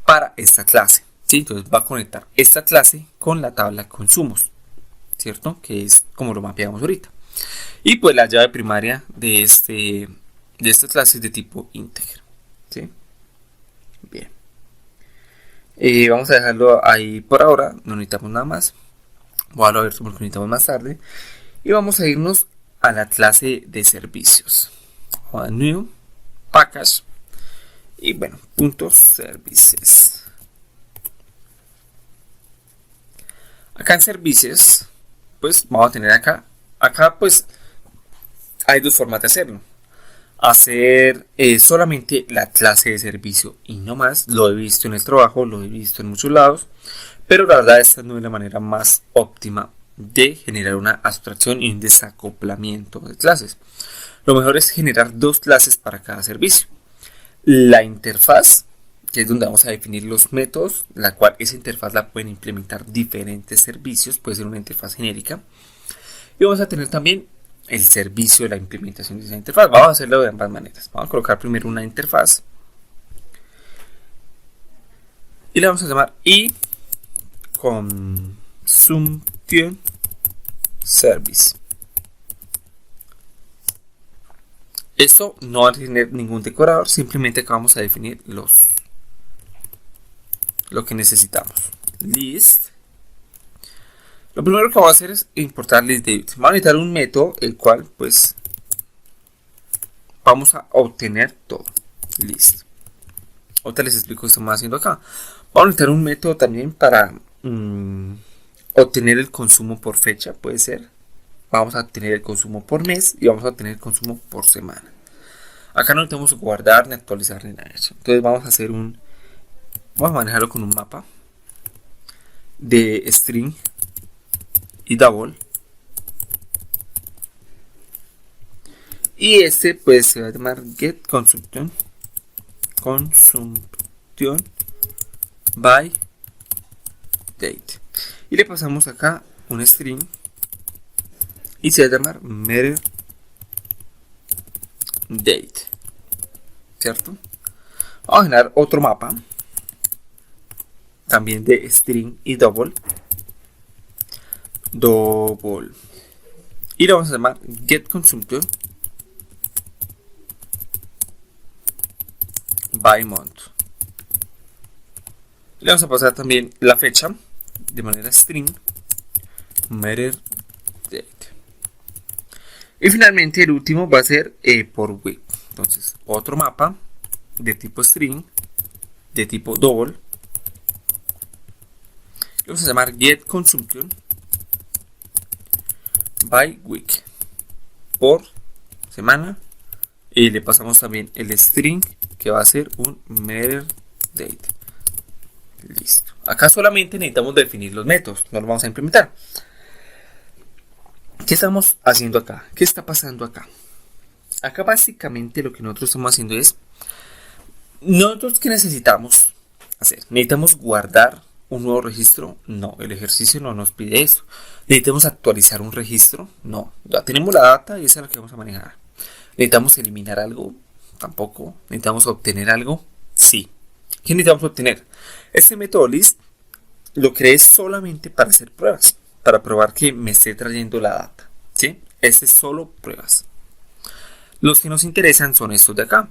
para esta clase. ¿Sí? Entonces va a conectar esta clase con la tabla consumos, ¿cierto? Que es como lo mapeamos ahorita. Y pues la llave primaria de esta clase es de tipo integer. ¿Sí? Bien. Vamos a dejarlo ahí por ahora, no necesitamos nada más. Voy a ver cómo lo necesitamos más tarde. Y vamos a irnos a la clase de servicios. New, package y bueno, .services. Acá en servicios, pues vamos a tener acá pues hay dos formas de hacerlo. Hacer solamente la clase de servicio y no más. Lo he visto en el trabajo, lo he visto en muchos lados, pero la verdad esta no es la manera más óptima de generar una abstracción y un desacoplamiento de clases. Lo mejor es generar dos clases para cada servicio. La interfaz, que es donde vamos a definir los métodos, la cual esa interfaz la pueden implementar diferentes servicios, puede ser una interfaz genérica. Y vamos a tener también el servicio de la implementación de esa interfaz. Vamos a hacerlo de ambas maneras. Vamos a colocar primero una interfaz y la vamos a llamar consumption service. Esto no va a tener ningún decorador, simplemente acá vamos a definir lo que necesitamos. List. Lo primero que vamos a hacer es importar list de vamos a necesitar un método el cual pues vamos a obtener todo. List. Ahorita les explico qué estamos haciendo acá. Vamos a necesitar un método también para obtener el consumo por fecha, puede ser. Vamos a obtener el consumo por mes y vamos a obtener el consumo por semana. Acá no tenemos que guardar ni actualizar ni nada de eso. Entonces vamos a hacer vamos a manejarlo con un mapa de string y double. Y este pues se va a llamar get consumption consumption by date. Y le pasamos acá un string y se va a llamar matter date, ¿cierto? Vamos a generar otro mapa también de string y double y lo vamos a llamar get consumption by month. Le vamos a pasar también la fecha de manera string matter date. Y finalmente el último va a ser por week. Entonces otro mapa de tipo string de tipo double. Le vamos a llamar get consumption by week, por semana, y le pasamos también el string que va a ser un matter date. Listo. Acá solamente necesitamos definir los métodos, no los vamos a implementar. ¿Qué estamos haciendo acá? ¿Qué está pasando acá? Acá básicamente lo que nosotros estamos haciendo es, nosotros ¿qué necesitamos hacer? ¿Necesitamos guardar un nuevo registro? No, el ejercicio no nos pide eso. ¿Necesitamos actualizar un registro? No, ya tenemos la data y esa es la que vamos a manejar. ¿Necesitamos eliminar algo? Tampoco. ¿Necesitamos obtener algo? Sí. ¿Qué necesitamos obtener? Este método list lo creé solamente para hacer pruebas, para probar que me esté trayendo la data, ¿sí? Este es solo pruebas. Los que nos interesan son estos de acá.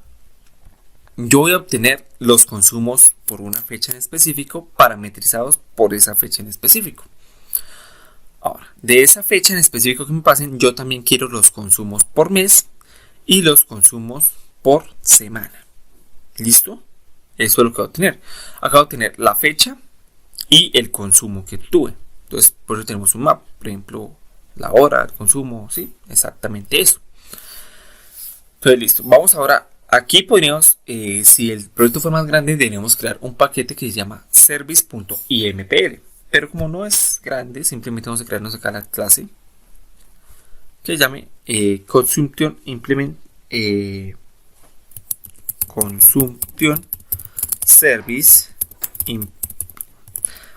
Yo voy a obtener los consumos por una fecha en específico, parametrizados por esa fecha en específico. Ahora, de esa fecha en específico que me pasen, yo también quiero los consumos por mes y los consumos por semana. ¿Listo? Eso es lo que voy a obtener. Acá voy a obtener la fecha y el consumo que tuve. Entonces, por eso tenemos un mapa. Por ejemplo, la hora, el consumo, ¿sí? Exactamente eso. Entonces, listo. Vamos ahora. Aquí podríamos, si el proyecto fue más grande, deberíamos crear un paquete que se llama service.impl. Pero como no es grande, simplemente vamos a crearnos acá la clase que se llame consumption implement consumption service.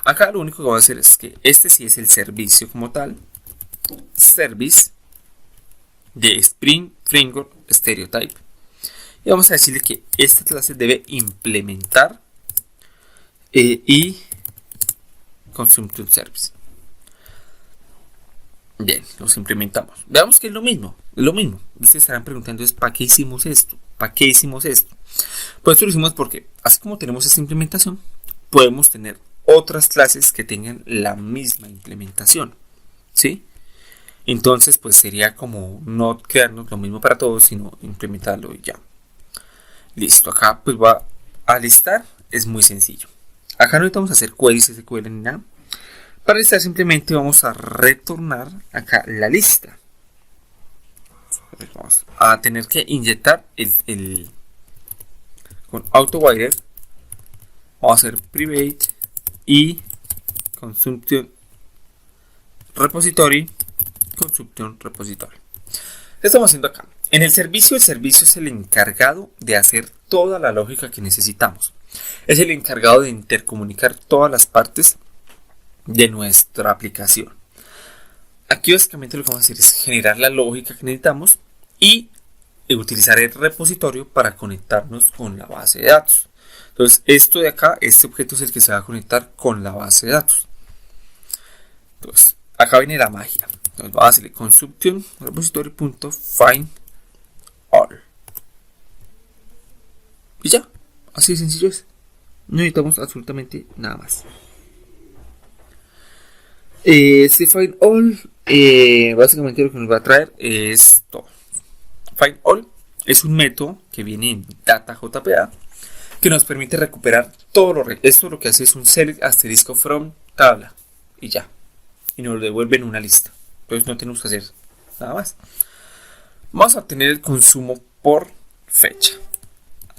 Acá lo único que voy a hacer es que este sí es el servicio como tal, service de Spring Framework Stereotype. Y vamos a decirle que esta clase debe implementar y consumption service. Bien, los implementamos. Veamos que es lo mismo. Ustedes estarán preguntando es ¿para qué hicimos esto? ¿Para qué hicimos esto? Pues esto lo hicimos porque así como tenemos esta implementación, podemos tener otras clases que tengan la misma implementación, ¿sí? Entonces pues sería como no crearnos lo mismo para todos, sino implementarlo y ya. Listo, acá pues va a listar, es muy sencillo. Acá no necesitamos hacer queries SQL ni nada. Para listar simplemente vamos a retornar acá la lista. Vamos a tener que inyectar con AutoWire. Vamos a hacer private y consumption repository. Consumption repository. ¿Qué estamos haciendo acá? En el servicio es el encargado de hacer toda la lógica que necesitamos. Es el encargado de intercomunicar todas las partes de nuestra aplicación. Aquí básicamente lo que vamos a hacer es generar la lógica que necesitamos y utilizar el repositorio para conectarnos con la base de datos. Entonces esto de acá, este objeto es el que se va a conectar con la base de datos. Entonces acá viene la magia. Entonces vamos a hacerle consumption repository.find all. Y ya, así de sencillo es. No necesitamos absolutamente nada más. Este find all, básicamente lo que nos va a traer es todo. Find all es un método que viene en data.jpa que nos permite recuperar todo lo. Esto lo que hace es un select asterisco from tabla y ya. Y nos lo devuelve en una lista. Entonces no tenemos que hacer nada más. Vamos a obtener el consumo por fecha.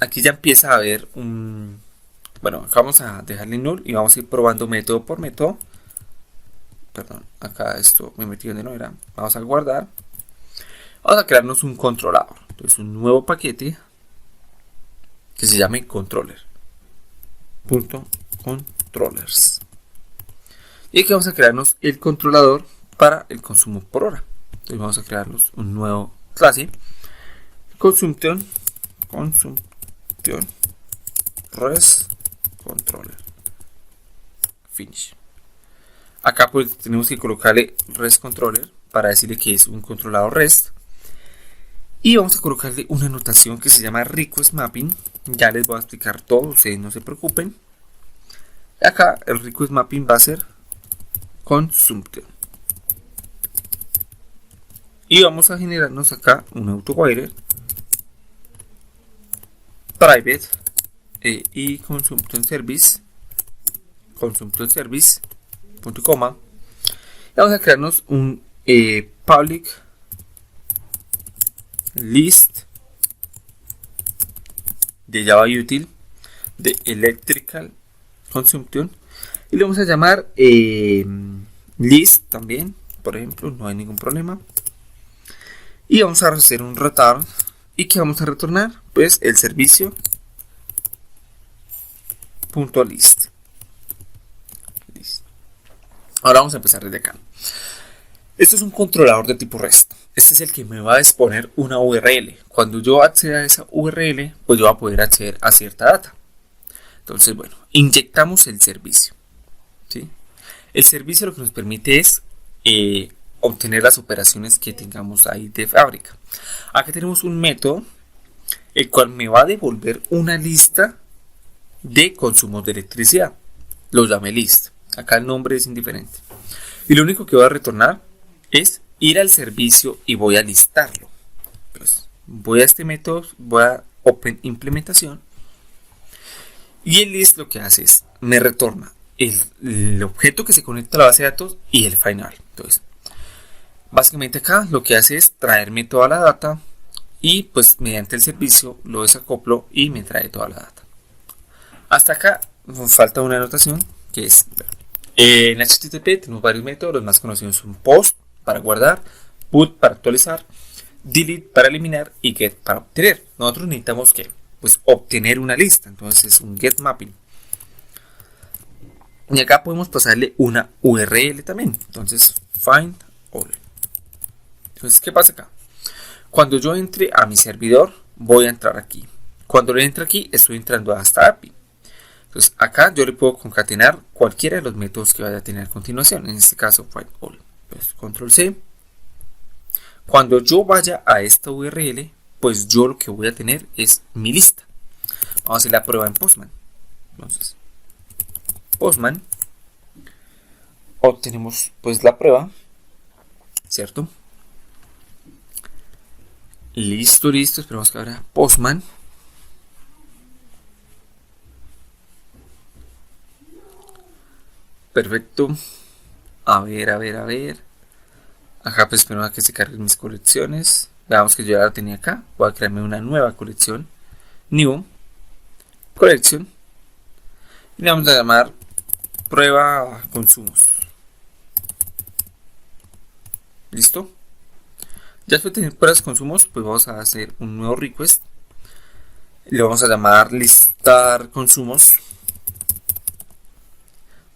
Aquí ya empieza a haber un... Bueno, acá vamos a dejarle null y vamos a ir probando método por método. Perdón, acá esto me metí donde no era. Vamos a guardar. Vamos a crearnos un controlador. Entonces un nuevo paquete. que se llame controller. Punto controllers. Y aquí vamos a crearnos el controlador para el consumo por hora. Entonces vamos a crearnos un nuevo clase. Consumption REST controller. Finish. Acá pues tenemos que colocarle REST controller para decirle que es un controlador REST. Y vamos a colocarle una notación que se llama request mapping. Ya les voy a explicar todo, ustedes no se preocupen. Acá el request mapping va a ser consumption. Y vamos a generarnos acá un autowire private y consumption service punto coma. Y vamos a crearnos un public list de Java Util de electrical consumption y le vamos a llamar list también, por ejemplo, no hay ningún problema. Y vamos a hacer un return. ¿Y qué vamos a retornar? Pues el servicio .list. Ahora vamos a empezar desde acá. Esto es un controlador de tipo REST. Este es el que me va a exponer una URL. Cuando yo acceda a esa URL, pues yo voy a poder acceder a cierta data. Entonces, bueno, inyectamos el servicio. ¿Sí? El servicio lo que nos permite es obtener las operaciones que tengamos ahí de fábrica. Acá tenemos un método el cual me va a devolver una lista de consumos de electricidad. Lo llamé list. Acá el nombre es indiferente. Y lo único que voy a retornar es ir al servicio y voy a listarlo. Pues voy a este método, voy a open implementación. Y el list lo que hace es me retorna el objeto que se conecta a la base de datos y el final. Entonces, básicamente acá lo que hace es traerme toda la data y pues mediante el servicio lo desacoplo y me trae toda la data. Hasta acá nos falta una anotación que es en HTTP tenemos varios métodos, los más conocidos son post para guardar, put para actualizar, delete para eliminar y get para obtener. Nosotros necesitamos que pues obtener una lista, entonces es un get mapping. Y acá podemos pasarle una URL también, entonces find all. Entonces, ¿qué pasa acá? Cuando yo entre a mi servidor, voy a entrar aquí. Cuando le entre aquí, estoy entrando a esta API. Entonces, acá yo le puedo concatenar cualquiera de los métodos que vaya a tener a continuación. En este caso, find all. Pues, control C. Cuando yo vaya a esta URL, pues yo lo que voy a tener es mi lista. Vamos a hacer la prueba en Postman. Entonces, Postman. Obtenemos pues la prueba. ¿Cierto? Listo, esperemos que ahora Postman. Perfecto. A ver. Acá pues esperemos a que se carguen mis colecciones. Veamos que yo ya la tenía acá. Voy a crearme una nueva colección. New. Colección. Y le vamos a llamar prueba consumos. ¿Listo? Ya después de tener pruebas de consumos, pues vamos a hacer un nuevo request. Le vamos a llamar listar consumos.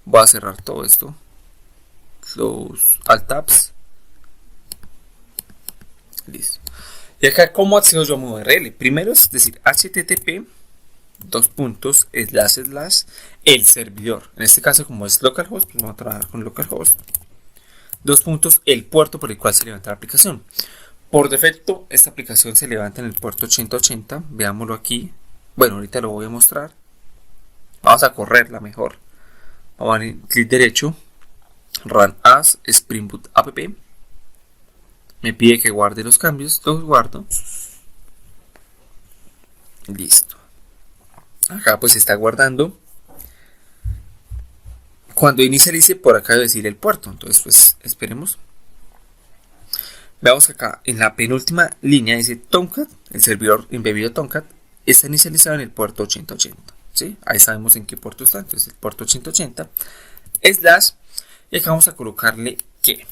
Voy a cerrar todo esto. Close Alt Tabs. Listo. Y acá, ¿cómo accedo yo a mi URL? Primero es decir http el servidor. En este caso, como es localhost, pues vamos a trabajar con localhost. El puerto por el cual se levanta la aplicación. Por defecto, esta aplicación se levanta en el puerto 8080. Veámoslo aquí. Bueno, ahorita lo voy a mostrar. Vamos a correrla mejor. Vamos a dar clic derecho. Run as Spring Boot app. Me pide que guarde los cambios. Los guardo. Listo. Acá pues se está guardando. Cuando inicialice, por acá debe decir el puerto. Entonces pues esperemos. Veamos acá en la penúltima línea dice Tomcat, el servidor embebido Tomcat está inicializado en el puerto 8080. ¿Sí? Ahí sabemos en qué puerto está. Entonces el puerto 8080 slash. Y acá vamos a colocarle que.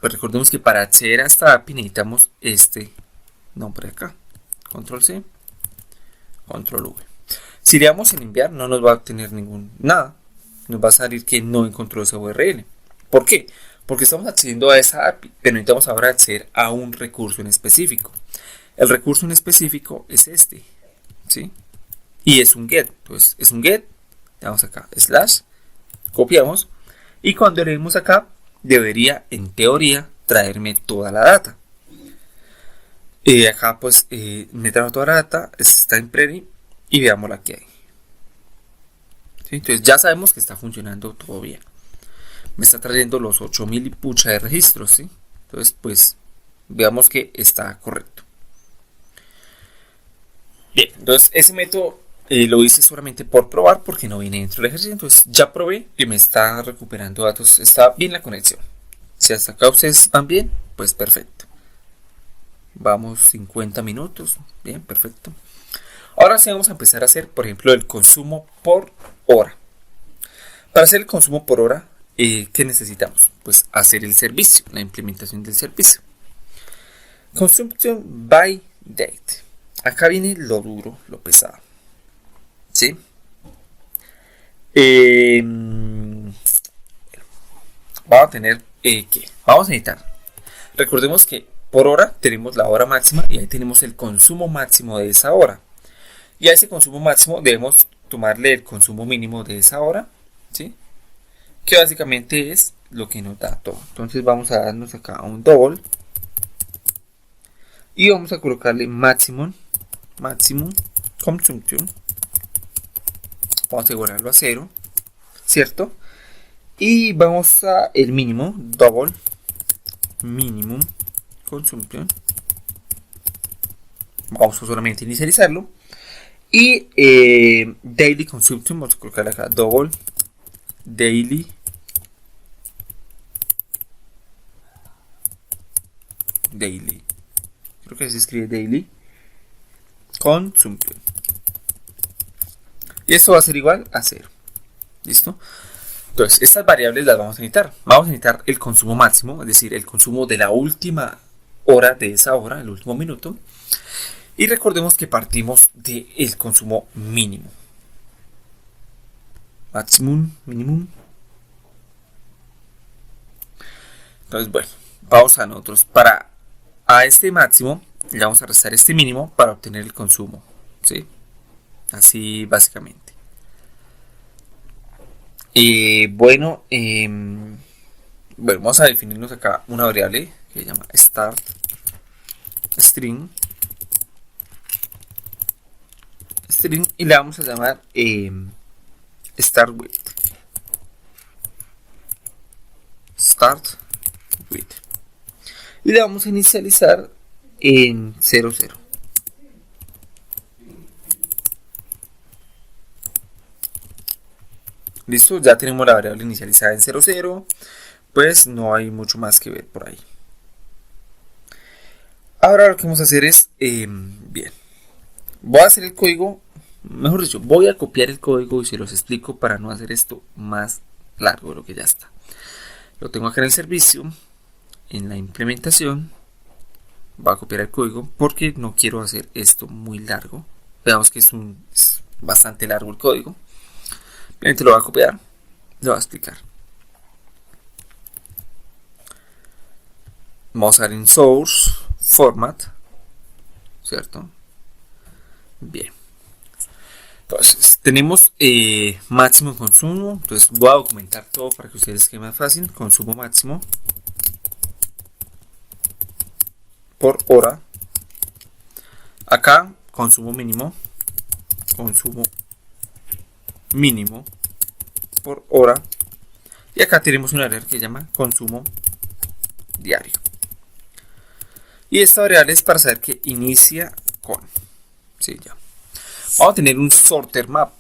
Pues recordemos que para acceder a esta API necesitamos este nombre acá. Control C, Control V. Si le damos en enviar, no nos va a obtener nada. Nos va a salir que no encontró esa URL. ¿Por qué? Porque estamos accediendo a esa API, pero necesitamos ahora acceder a un recurso en específico. El recurso en específico es este, ¿sí? Y es un get. Entonces, es un get. Le damos acá, slash, copiamos. Y cuando leemos acá, debería, en teoría, traerme toda la data. Acá, pues, me trajo toda la data. Está en Prairie. Y veamos la que hay. ¿Sí? Entonces, ya sabemos que está funcionando todo bien. Me está trayendo los 8000 y pucha de registros, ¿sí? Entonces, pues, veamos que está correcto. Bien, entonces ese método lo hice solamente por probar porque no viene dentro del ejercicio. Entonces ya probé que me está recuperando datos, está bien la conexión. Si hasta acá ustedes van bien, pues perfecto. Vamos 50 minutos, bien, perfecto. Ahora sí vamos a empezar a hacer, por ejemplo, el consumo por hora. Para hacer el consumo por hora, ¿qué necesitamos? Pues hacer el servicio, la implementación del servicio. Consumption by date. Acá viene lo duro, lo pesado. ¿Sí? Vamos a tener ¿qué? Vamos a necesitar. Recordemos que por hora tenemos la hora máxima y ahí tenemos el consumo máximo de esa hora. Y a ese consumo máximo debemos tomarle el consumo mínimo de esa hora, ¿sí? Que básicamente es lo que nos da todo. Entonces vamos a darnos acá un double y vamos a colocarle maximum consumption. Vamos a asegurarlo a 0, ¿cierto? Y vamos a el mínimo, double minimum consumption. Vamos a solamente inicializarlo. Y daily consumption, vamos a colocar acá double daily creo que se escribe daily consumption. Y esto va a ser igual a 0. ¿Listo? Entonces, estas variables las vamos a necesitar. Vamos a necesitar el consumo máximo, es decir, el consumo de la última hora de esa hora, el último minuto. Y recordemos que partimos del consumo mínimo. Maximum, minimum. Entonces, bueno, vamos a nosotros. A este máximo le vamos a restar este mínimo para obtener el consumo. ¿Sí? Así básicamente. Bueno, vamos a definirnos acá una variable que se llama start string y le vamos a llamar start with y le vamos a inicializar en 00. Listo, ya tenemos la variable inicializada en 00, pues no hay mucho más que ver por ahí. Ahora lo que vamos a hacer es, bien, voy a hacer el código, mejor dicho, voy a copiar el código y se los explico para no hacer esto más largo de lo que ya está. Lo tengo acá en el servicio, en la implementación, voy a copiar el código porque no quiero hacer esto muy largo. Veamos que es bastante largo el código. Lo voy a copiar, lo voy a explicar. Vamos a dar en source format, ¿cierto? Bien. Entonces, tenemos máximo consumo. Entonces, voy a documentar todo para que ustedes quede más fácil. Consumo máximo por hora. Acá, consumo mínimo por hora, y acá tenemos una variable que se llama consumo diario, y esta variable es para saber que inicia con, ¿sí? Ya. Vamos a tener un sorter map,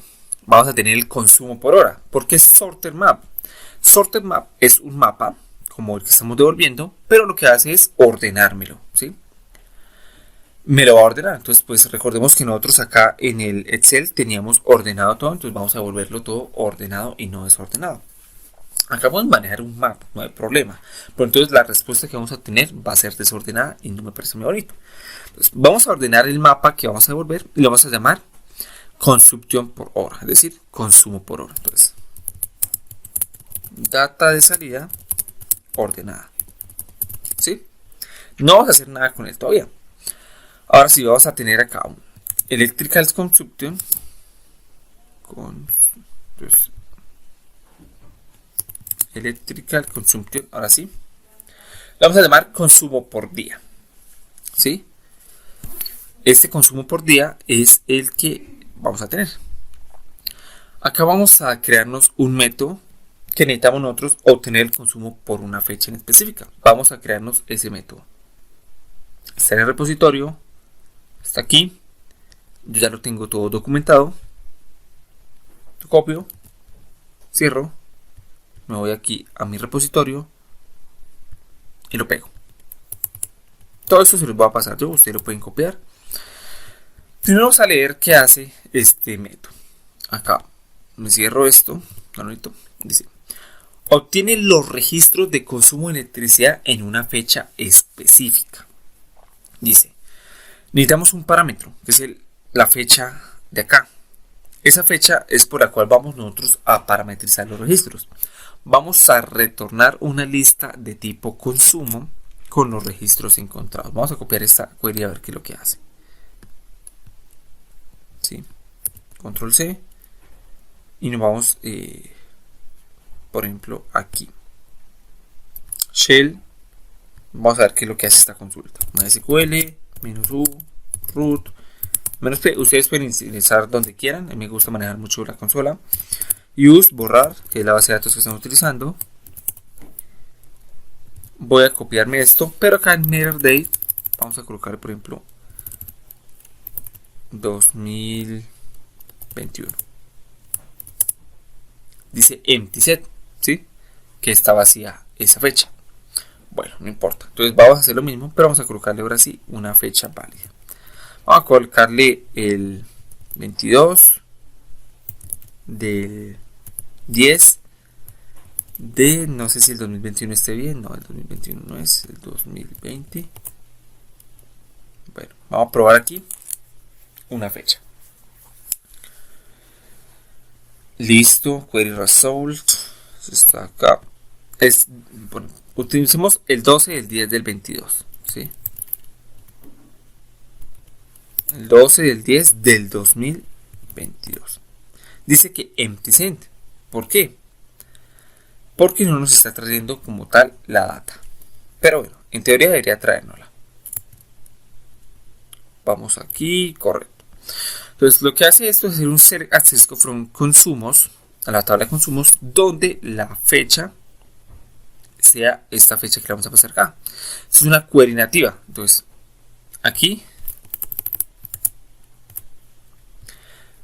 vamos a tener el consumo por hora. ¿Por qué sorter map? Sorter map es un mapa como el que estamos devolviendo, pero lo que hace es ordenármelo, ¿sí? Me lo va a ordenar. Entonces, pues recordemos que nosotros acá en el Excel teníamos ordenado todo, entonces vamos a volverlo todo ordenado y no desordenado. Acá podemos manejar un mapa, no hay problema, pero entonces la respuesta que vamos a tener va a ser desordenada y no me parece muy bonito. Entonces, vamos a ordenar el mapa que vamos a devolver y lo vamos a llamar consumpción por hora, es decir, consumo por hora. Entonces, data de salida ordenada. ¿Sí? No vamos a hacer nada con él todavía. Ahora sí vamos a tener acá un electrical consumption pues, electrical consumption, ahora sí. Lo vamos a llamar consumo por día. ¿Sí? Este consumo por día es el que vamos a tener. Acá vamos a crearnos un método que necesitamos nosotros obtener el consumo por una fecha en específica. Vamos a crearnos ese método. Está en el repositorio. Está aquí. Yo ya lo tengo todo documentado. Lo copio. Cierro. Me voy aquí a mi repositorio. Y lo pego. Todo esto se los va a pasar yo. Ustedes lo pueden copiar. Primero vamos a leer qué hace este método. Acá me cierro esto. Dice: obtiene los registros de consumo de electricidad en una fecha específica. Dice: necesitamos un parámetro, que es la fecha de acá. Esa fecha es por la cual vamos nosotros a parametrizar los registros. Vamos a retornar una lista de tipo consumo con los registros encontrados. Vamos a copiar esta query a ver qué es lo que hace. ¿Sí? Control C. Y nos vamos, por ejemplo, aquí. Shell. Vamos a ver qué es lo que hace esta consulta. MySQL, -u, root, -p. Ustedes pueden utilizar donde quieran. A mí me gusta manejar mucho la consola. Use, borrar, que es la base de datos que estamos utilizando. Voy a copiarme esto, pero acá en Metadata vamos a colocar, por ejemplo, 2021. Dice empty set, ¿sí? Que está vacía esa fecha. Bueno, no importa. Entonces vamos a hacer lo mismo, pero vamos a colocarle ahora sí una fecha válida. Vamos a colocarle el 22 del 10 de, no sé si el 2021 esté bien. No, el 2021 no es, el 2020. Bueno, vamos a probar aquí una fecha. Listo, query result está acá. Bueno, utilicemos el 12 del 10 del 22, ¿sí? El 12 del 10 del 2022. Dice que empty set. ¿Por qué? Porque no nos está trayendo como tal la data. Pero bueno, en teoría debería traérnosla. Vamos aquí, correcto. Entonces lo que hace esto es hacer un select access from consumos a la tabla de consumos donde la fecha sea esta fecha que le vamos a pasar acá. Es una query nativa. Entonces aquí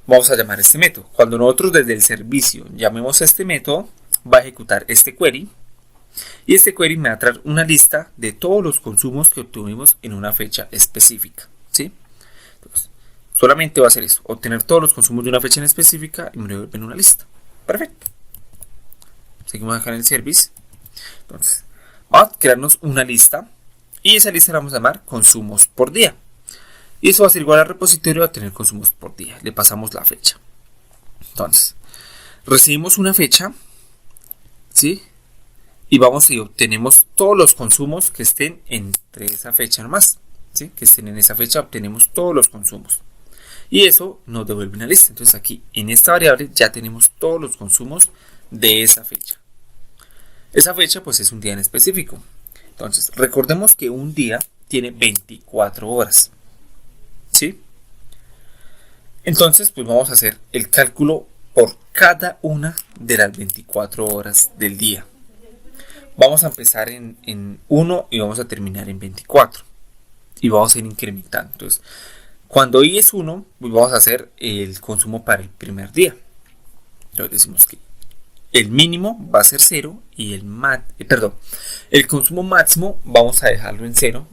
vamos a llamar este método. Cuando nosotros desde el servicio llamemos a este método, va a ejecutar este query. Y este query me va a traer una lista de todos los consumos que obtuvimos en una fecha específica. ¿Sí? Entonces, solamente va a hacer eso. Obtener todos los consumos de una fecha en específica y me lo devuelve en una lista. Perfecto. Seguimos acá en el service. Entonces, vamos a crearnos una lista. Y esa lista la vamos a llamar consumos por día. Y eso va a ser igual al repositorio a tener consumos por día. Le pasamos la fecha. Entonces, recibimos una fecha. ¿Sí? Y vamos y obtenemos todos los consumos que estén entre esa fecha nomás. ¿Sí? Que estén en esa fecha, obtenemos todos los consumos. Y eso nos devuelve una lista. Entonces aquí en esta variable ya tenemos todos los consumos de esa fecha. Esa fecha pues es un día en específico. Entonces recordemos que un día tiene 24 horas. ¿Sí? Entonces pues vamos a hacer el cálculo por cada una de las 24 horas del día. Vamos a empezar en 1 y vamos a terminar en 24. Y vamos a ir incrementando. Entonces, cuando i es 1, pues vamos a hacer el consumo para el primer día. Entonces decimos que el mínimo va a ser 0 y el consumo máximo vamos a dejarlo en 0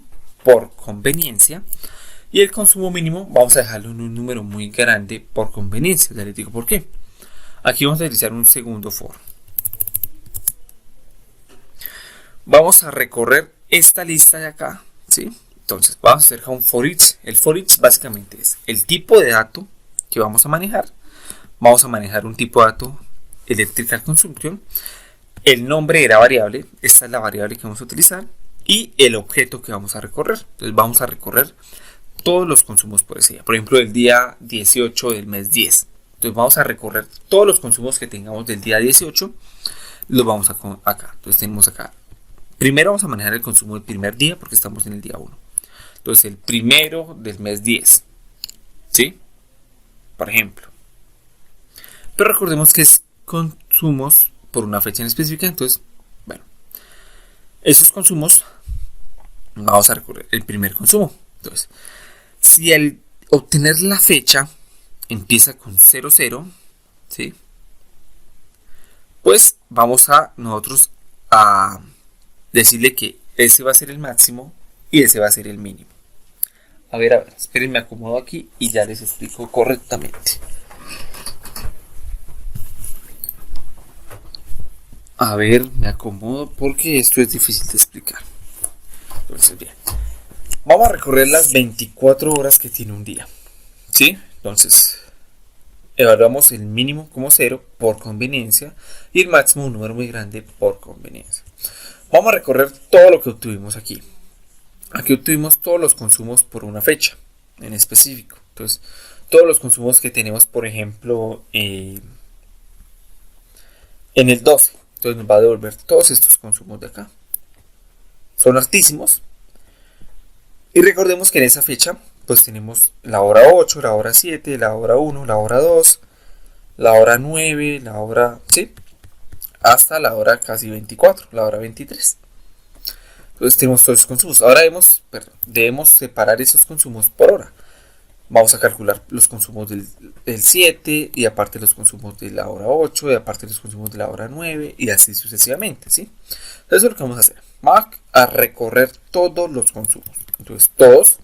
por conveniencia. Y el consumo mínimo vamos a dejarlo en un número muy grande por conveniencia. Ya les digo por qué. Aquí vamos a utilizar un segundo for. Vamos a recorrer esta lista de acá, ¿sí? Entonces vamos a hacer un for each. El for each básicamente es el tipo de dato que vamos a manejar. Vamos a manejar un tipo de dato electrical consumption. El nombre de la variable, esta es la variable que vamos a utilizar, y el objeto que vamos a recorrer. Entonces vamos a recorrer todos los consumos por ese día. Por ejemplo, el día 18 del mes 10. Entonces vamos a recorrer todos los consumos que tengamos del día 18. Los vamos a acá. Entonces tenemos acá. Primero vamos a manejar el consumo del primer día porque estamos en el día 1. Entonces el primero del mes 10. ¿Sí? Por ejemplo. Pero recordemos que es consumos por una fecha en específica. Entonces, bueno. Esos consumos vamos a recorrer el primer consumo. Entonces, si al obtener la fecha empieza con 00, ¿sí? Pues vamos a nosotros a decirle que ese va a ser el máximo y ese va a ser el mínimo. A ver, esperen, me acomodo aquí y ya les explico correctamente. A ver, me acomodo porque esto es difícil de explicar. Entonces, bien. Vamos a recorrer las 24 horas que tiene un día. ¿Sí? Entonces, evaluamos el mínimo como 0 por conveniencia y el máximo un número muy grande por conveniencia. Vamos a recorrer todo lo que obtuvimos aquí. Aquí obtuvimos todos los consumos por una fecha en específico. Entonces, todos los consumos que tenemos, por ejemplo, en el 12. Entonces nos va a devolver todos estos consumos de acá. Son altísimos. Y recordemos que en esa fecha, pues tenemos la hora 8, la hora 7, la hora 1, la hora 2, la hora 9, la hora, ¿sí? Hasta la hora casi 24, la hora 23. Entonces tenemos todos los consumos. Ahora debemos separar esos consumos por hora. Vamos a calcular los consumos del 7 y aparte los consumos de la hora 8 y aparte los consumos de la hora 9 y así sucesivamente, ¿sí? Entonces eso es lo que vamos a hacer. Vamos a recorrer todos los consumos. Entonces todos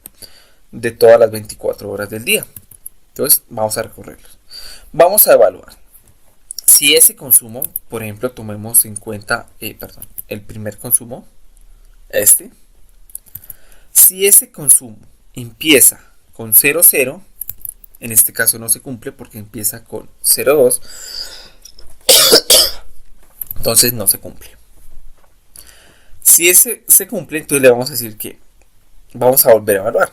de todas las 24 horas del día. Entonces vamos a recorrerlos. Vamos a evaluar. Si ese consumo, por ejemplo, tomemos en cuenta, el primer consumo, si ese consumo empieza con 00, en este caso no se cumple porque empieza con 02, entonces no se cumple. Si ese se cumple, entonces le vamos a decir que vamos a volver a evaluar.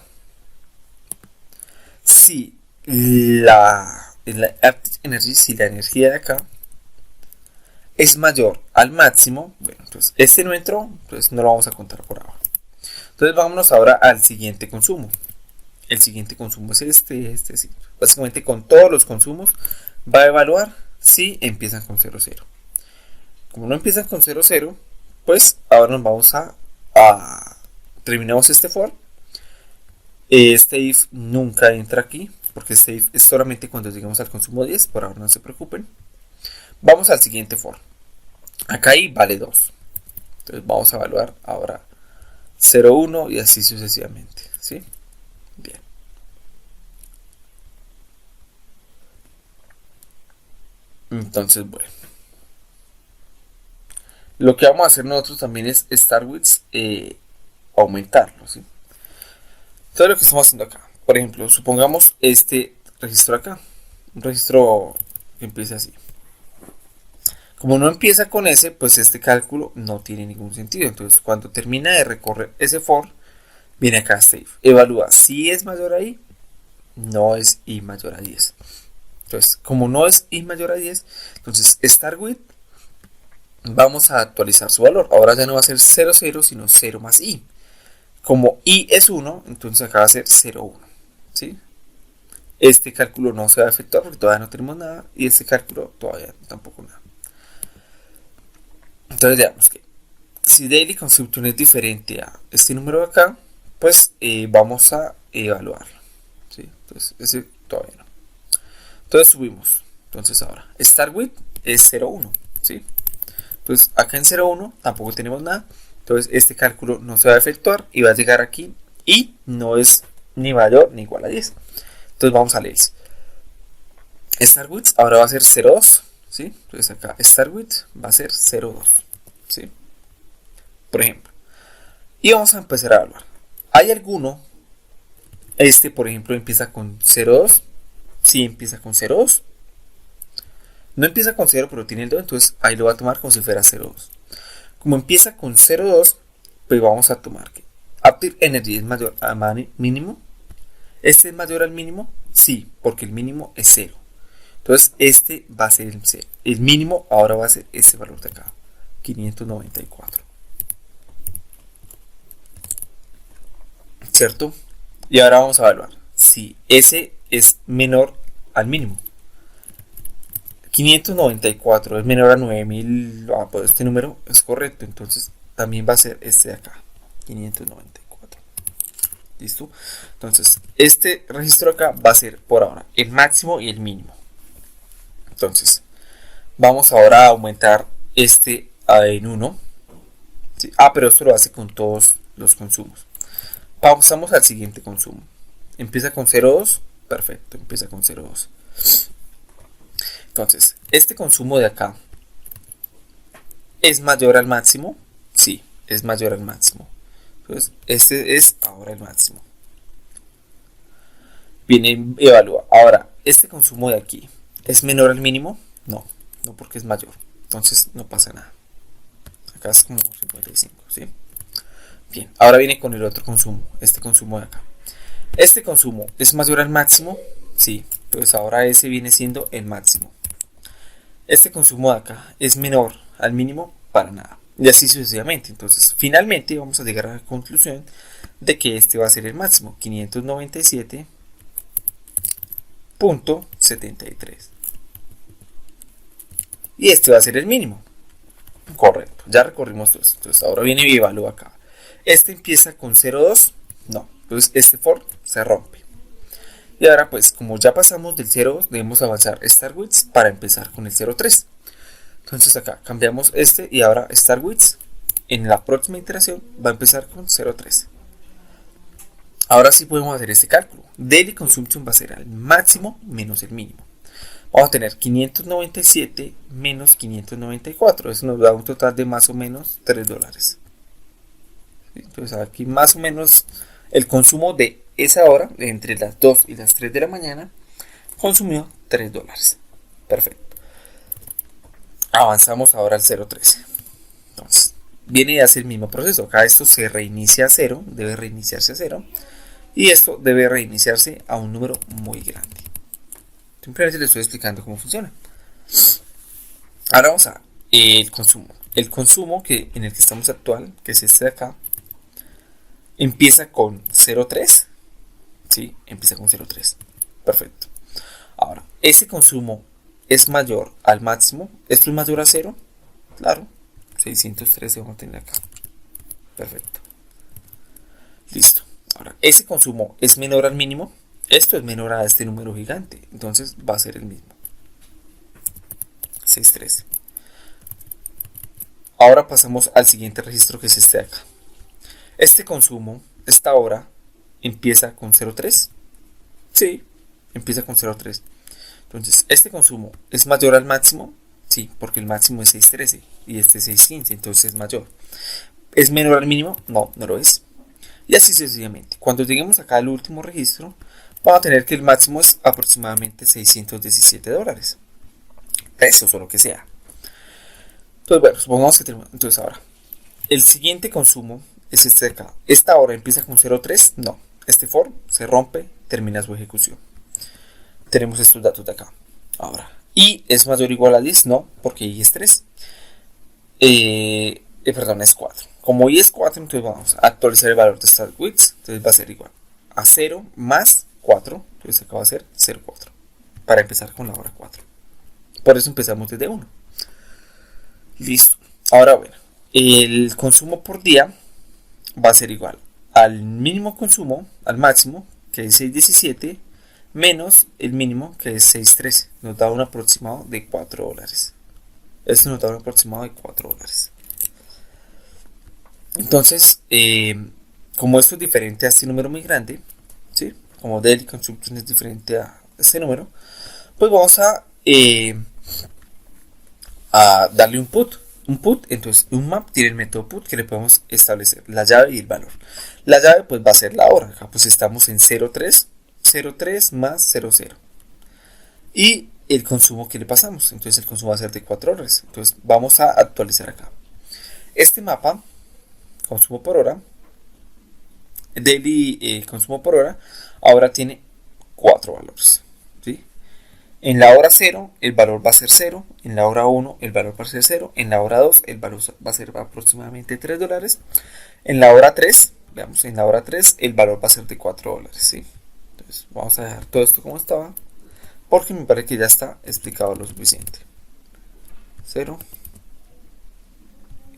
Si la energía de acá es mayor al máximo, bueno, entonces este no entró, entonces no lo vamos a contar por ahora. Entonces vámonos ahora al siguiente consumo. El siguiente consumo es este. Sí. Básicamente con todos los consumos va a evaluar si empiezan con 00. Como no empiezan con 00, pues ahora nos vamos a terminamos este for. Este if nunca entra aquí, porque este if es solamente cuando lleguemos al consumo 10, por ahora no se preocupen. Vamos al siguiente for. Acá y vale 2. Entonces vamos a evaluar ahora 0, 1 y así sucesivamente, ¿sí? Bien. Entonces, bueno. Lo que vamos a hacer nosotros también es start with aumentarlo, ¿sí? Todo lo que estamos haciendo acá. Por ejemplo, supongamos este registro acá. Un registro que empiece así. Como no empieza con ese, pues este cálculo no tiene ningún sentido. Entonces, cuando termina de recorrer ese for, viene acá este if. Evalúa si es mayor a i, no es i mayor a 10. Entonces, como no es i mayor a 10, entonces start with, vamos a actualizar su valor. Ahora ya no va a ser 0, 0, sino 0 más i. Como i es 1, entonces acá va a ser 0, 1. ¿Sí? Este cálculo no se va a efectuar porque todavía no tenemos nada. Y este cálculo todavía tampoco nada. Entonces digamos que si daily consumption es diferente a este número de acá, pues vamos a evaluarlo, ¿sí? Entonces ese todavía no. Entonces subimos. Entonces ahora start with es 0,1, ¿sí? Entonces acá en 0,1 tampoco tenemos nada. Entonces este cálculo no se va a efectuar y va a llegar aquí y no es ni mayor ni igual a 10. Entonces vamos a leer. Start with ahora va a ser 0,2, ¿sí? Entonces acá start with va a ser 0,2, ¿sí? Por ejemplo. Y vamos a empezar a evaluar. ¿Hay alguno? Este, por ejemplo, empieza con 0,2, Sí, empieza con 0,2. No empieza con 0, pero tiene el 2, entonces ahí lo va a tomar como si fuera 0,2. Como empieza con 0,2, pues vamos a tomar que Active Energy es mayor al mínimo. ¿Este es mayor al mínimo? Sí, porque el mínimo es 0. Entonces este va a ser el 0. El mínimo ahora va a ser este valor de acá, 594. ¿Cierto? Y ahora vamos a evaluar si ese es menor al mínimo. 594 es menor a 9000. Pues este número es correcto, entonces también va a ser este de acá, 594. ¿Listo? Entonces este registro acá va a ser por ahora el máximo y el mínimo. Entonces vamos ahora a aumentar este en 1. ¿Sí? Pero esto lo hace con todos los consumos. Pasamos al siguiente consumo. Empieza con 0,2. Perfecto, empieza con 0,2. Entonces, este consumo de acá ¿es mayor al máximo? Sí, es mayor al máximo. Entonces, este es ahora el máximo. Viene, evalúa. Ahora, ¿este consumo de aquí es menor al mínimo? No, no porque es mayor. Entonces, no pasa nada. Acá es como 55, ¿sí? Bien, ahora viene con el otro consumo, este consumo de acá. ¿Este consumo es mayor al máximo? Sí, pues ahora ese viene siendo el máximo. Este consumo de acá es menor al mínimo, para nada. Y así sucesivamente. Entonces, finalmente vamos a llegar a la conclusión de que este va a ser el máximo, 597.73. Y este va a ser el mínimo. Correcto, ya recorrimos todo esto. Entonces, ahora viene y evalúa acá. Este empieza con 0,2. No, entonces este for se rompe. Y ahora pues como ya pasamos del 0, debemos avanzar Start Width para empezar con el 0,3. Entonces acá cambiamos este y ahora Start Width en la próxima iteración va a empezar con 0,3. Ahora sí podemos hacer este cálculo. Daily Consumption va a ser al máximo menos el mínimo. Vamos a tener 597 menos 594. Eso nos da un total de más o menos $3. Entonces aquí más o menos el consumo de esa hora, entre las 2 y las 3 de la mañana, consumió $3. Perfecto. Avanzamos ahora al 0,3. Entonces, viene y hace el mismo proceso. Acá esto se reinicia a 0, debe reiniciarse a 0. Y esto debe reiniciarse a un número muy grande. Simplemente les estoy explicando cómo funciona. Ahora vamos a el consumo. El consumo en el que estamos actual, que es este de acá, empieza con 0,3. ¿Sí? Empieza con 0,3. Perfecto. Ahora, ese consumo es mayor al máximo. ¿Esto es mayor a 0? Claro. 613 vamos a tener acá. Perfecto. Listo. Ahora, ese consumo es menor al mínimo. Esto es menor a este número gigante. Entonces va a ser el mismo. 613. Ahora pasamos al siguiente registro, que es este de acá. Este consumo, esta hora, empieza con 0,3. Sí, empieza con 0,3. Entonces, ¿este consumo es mayor al máximo? Sí, porque el máximo es 613 y este es 615, entonces es mayor. ¿Es menor al mínimo? No, no lo es. Y así sucesivamente. Cuando lleguemos acá al último registro, vamos a tener que el máximo es aproximadamente $617. Pesos o lo que sea. Entonces, bueno, supongamos que tenemos. Entonces, ahora, el siguiente consumo es este de acá. ¿Esta hora empieza con 0,3? No. Este for se rompe, termina su ejecución. Tenemos estos datos de acá. Ahora, ¿y es mayor o igual a 10? No, porque y es 3. Perdón, es 4. Como y es 4, entonces vamos a actualizar el valor de Start Width. Entonces va a ser igual a 0 más 4. Entonces acá va a ser 0,4. Para empezar con la hora 4. Por eso empezamos desde 1. Listo. Ahora bueno, el consumo por día va a ser igual al mínimo consumo, al máximo, que es 617, menos el mínimo, que es 613. Nos da un aproximado de $4. Esto nos da un aproximado de $4. Entonces, como esto es diferente a este número muy grande, ¿sí? Como Daily Consumption es diferente a este número, pues vamos a darle un put. Entonces un map tiene el método put, que le podemos establecer la llave y el valor. La llave pues va a ser la hora. Acá pues estamos en 0,3 más 0,0. y el consumo que le pasamos. Entonces el consumo va a ser de 4 dólares. Entonces vamos a actualizar acá. Este mapa, consumo por hora, daily consumo por hora, ahora tiene 4 valores. ¿Sí? En la hora 0 el valor va a ser 0, en la hora 1 el valor va a ser 0, en la hora 2 el valor va a ser aproximadamente 3 dólares, en la hora 3, veamos, en la hora 3 el valor va a ser de 4 dólares. ¿Sí? Entonces vamos a dejar todo esto como estaba, porque me parece que ya está explicado lo suficiente. 0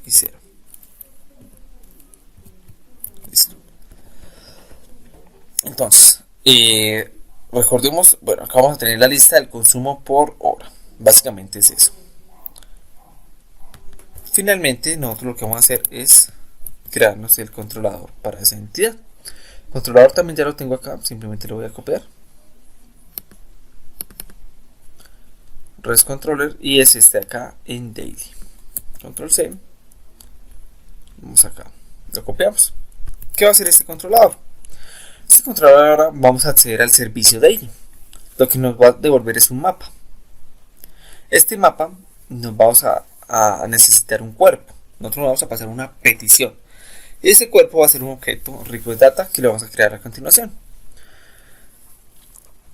y 0. Listo. Entonces, recordemos, bueno, acá vamos a tener la lista del consumo por hora. Básicamente es eso. Finalmente, nosotros lo que vamos a hacer es crearnos el controlador para esa entidad. El controlador también ya lo tengo acá, simplemente lo voy a copiar. Res controller, y es este acá en daily. Control C. Vamos acá. Lo copiamos. ¿Qué va a hacer este controlador? Este controlador ahora vamos a acceder al servicio daily. Lo que nos va a devolver es un mapa. Este mapa nos vamos a necesitar un cuerpo. Nosotros vamos a pasar una petición. Y ese cuerpo va a ser un objeto request data que lo vamos a crear a continuación.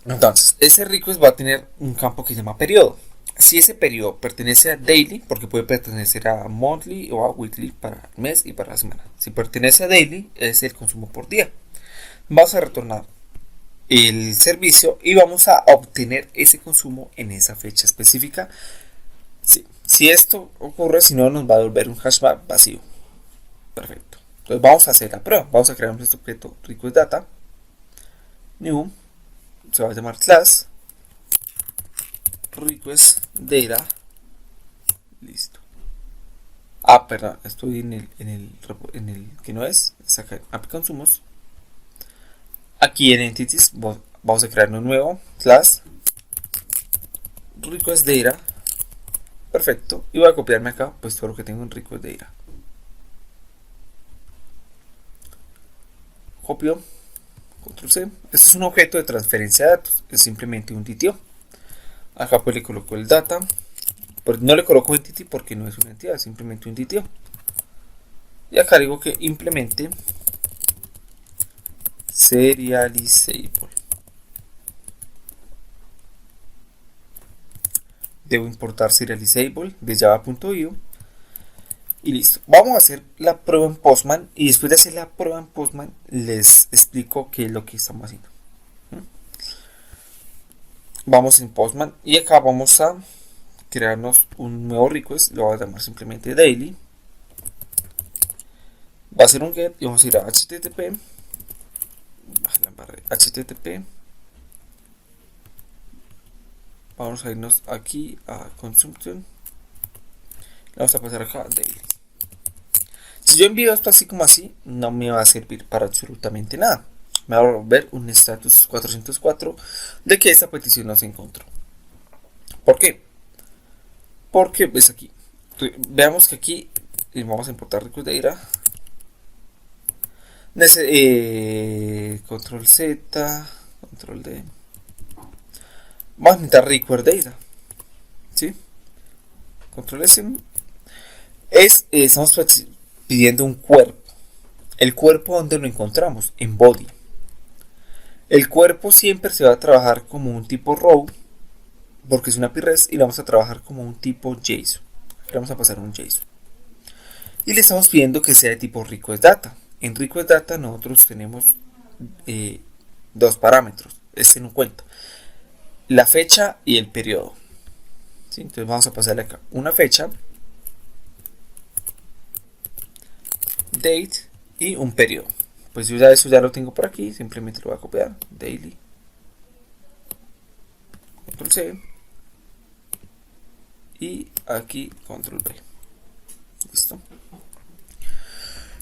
Entonces, ese request va a tener un campo que se llama periodo. Si ese periodo pertenece a daily, porque puede pertenecer a monthly o a weekly para el mes y para la semana. Si pertenece a daily, es el consumo por día. Vamos a retornar el servicio y vamos a obtener ese consumo en esa fecha específica. Sí. Si esto ocurre, si no, nos va a devolver un hashback vacío. Perfecto. Entonces vamos a hacer la prueba. Vamos a crear un objeto request data new, se va a llamar class request data. Listo. Perdón, estoy en el que no es acá, app consumos. Aquí en entities vamos a crear un nuevo class request data. Perfecto. Y voy a copiarme acá pues todo lo que tengo en request data. Copio, control C. Este es un objeto de transferencia de datos, es simplemente un DTO. Acá pues le coloco el data, pero no le coloco entity porque no es una entidad, es simplemente un DTO. Y acá digo que implemente serializable. Debo importar serializable de java.io. Y listo. Vamos a hacer la prueba en Postman. Y después de hacer la prueba en Postman, les explico qué es lo que estamos haciendo. Vamos en Postman. Y acá vamos a crearnos un nuevo request. Lo vamos a llamar simplemente daily. Va a ser un get. Y vamos a ir a http. http. Vamos a irnos aquí a consumption. Vamos a pasar acá daily. Si yo envío esto así como así, no me va a servir para absolutamente nada. Me va a volver un status 404 de que esta petición no se encontró. ¿Por qué? Porque pues aquí, veamos que aquí vamos a importar request data. Control Z, control D. Vamos a necesitar request data. ¿Sí? Control S. Estamos pidiendo un cuerpo. El cuerpo, ¿dónde lo encontramos? En body. El cuerpo siempre se va a trabajar como un tipo row, porque es una API REST, y lo vamos a trabajar como un tipo JSON. Le vamos a pasar un JSON. Y le estamos pidiendo que sea de tipo request data. En request data nosotros tenemos dos parámetros. Este no cuenta. La fecha y el periodo. ¿Sí? Entonces vamos a pasarle acá una fecha, date y un periodo. Pues yo ya eso ya lo tengo por aquí, simplemente lo voy a copiar, daily, control C y aquí control V. Listo.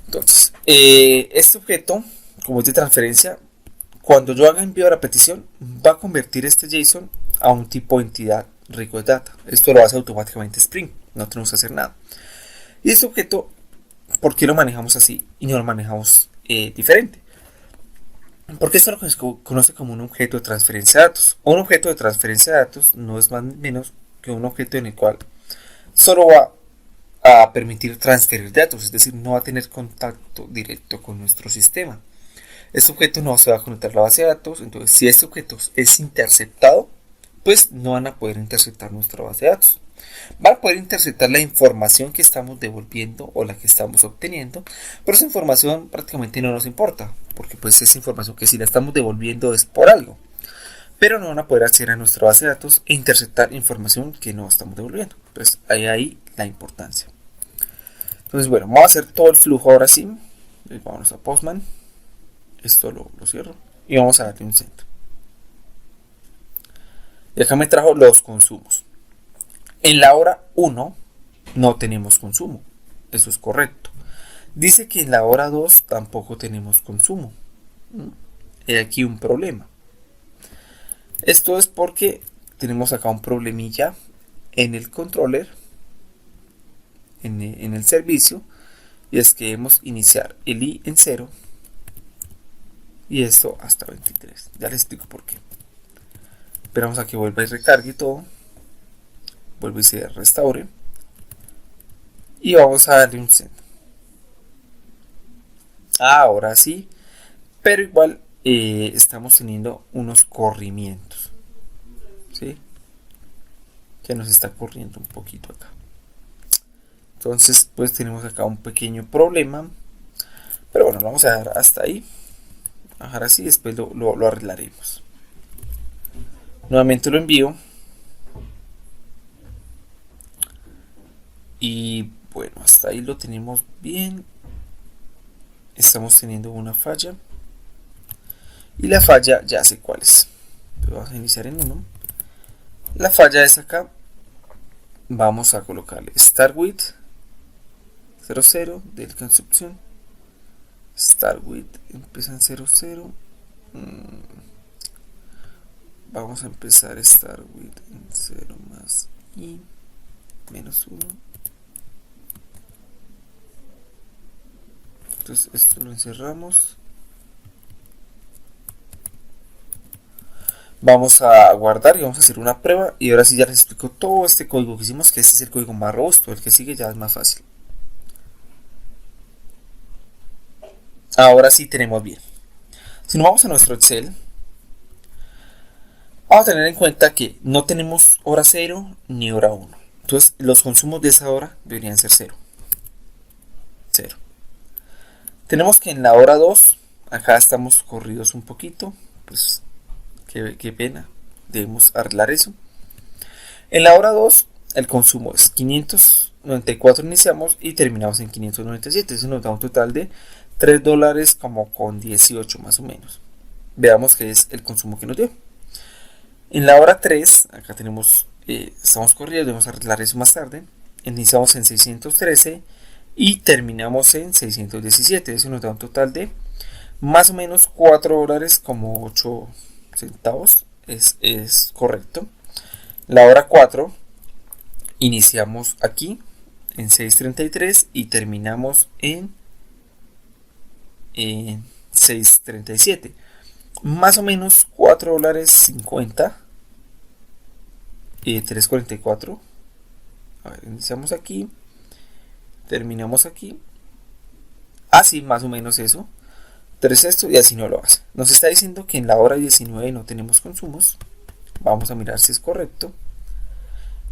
Entonces, este objeto, como es de transferencia, cuando yo haga envío a la petición, va a convertir este JSON a un tipo entidad request data. Esto lo hace automáticamente Spring, no tenemos que hacer nada. Y este objeto, ¿por qué lo manejamos así y no lo manejamos diferente? Porque esto lo se conoce como un objeto de transferencia de datos. Un objeto de transferencia de datos no es más ni menos que un objeto en el cual solo va a permitir transferir datos, es decir, no va a tener contacto directo con nuestro sistema. Este objeto no se va a conectar a la base de datos, entonces si este objeto es interceptado, pues no van a poder interceptar nuestra base de datos. Van a poder interceptar la información que estamos devolviendo o la que estamos obteniendo, pero esa información prácticamente no nos importa, porque pues esa información que si la estamos devolviendo es por algo, pero no van a poder acceder a nuestra base de datos e interceptar información que no estamos devolviendo. Entonces ahí la importancia. Entonces bueno, vamos a hacer todo el flujo ahora sí. Vamos a Postman, esto lo cierro y vamos a darle un centro. Y acá me trajo los consumos. En la hora 1 no tenemos consumo, eso es correcto. Dice que en la hora 2 tampoco tenemos consumo. Hay aquí un problema. Esto es porque tenemos acá un problemilla en el controller, en el servicio, y es que debemos iniciar el i en 0 y esto hasta 23. Ya les explico por qué. Esperamos a que vuelva y recargue todo. Vuelve y se restaure. Y vamos a darle un centro. Ahora sí. Pero igual estamos teniendo unos corrimientos. ¿Sí? Que nos está corriendo un poquito acá. Entonces pues tenemos acá un pequeño problema. Pero bueno, vamos a dejar hasta ahí. Ahora sí, después lo arreglaremos. Nuevamente lo envío. Y bueno, hasta ahí lo tenemos bien. Estamos teniendo una falla. Y la falla ya sé cuál es. Vamos a iniciar en 1. La falla es acá. Vamos a colocarle start with 00 de construcción. Start with empieza en 00. Vamos a empezar start with en 0 más i menos 1. Entonces esto lo encerramos. Vamos a guardar y vamos a hacer una prueba. Y ahora sí ya les explico todo este código que hicimos, que este es el código más robusto. El que sigue ya es más fácil. Ahora sí tenemos bien. Si nos vamos a nuestro Excel, vamos a tener en cuenta que no tenemos hora 0 ni hora 1. Entonces los consumos de esa hora deberían ser 0. 0. Tenemos que en la hora 2, acá estamos corridos un poquito, pues qué pena, debemos arreglar eso. En la hora 2 el consumo es 594 iniciamos y terminamos en 597, eso nos da un total de $3 como con 18 más o menos. Veamos qué es el consumo que nos dio. En la hora 3, acá tenemos, estamos corridos, debemos arreglar eso más tarde. Iniciamos en 613 y terminamos en 617. Eso nos da un total de más o menos $4 como 8 centavos. Es correcto. La hora 4, iniciamos aquí en 633 y terminamos en 637. Más o menos $4.50. 3.44. A ver, iniciamos aquí. Terminamos aquí. Así más o menos eso. 3 esto y así no lo hace. Nos está diciendo que en la hora 19 no tenemos consumos. Vamos a mirar si es correcto.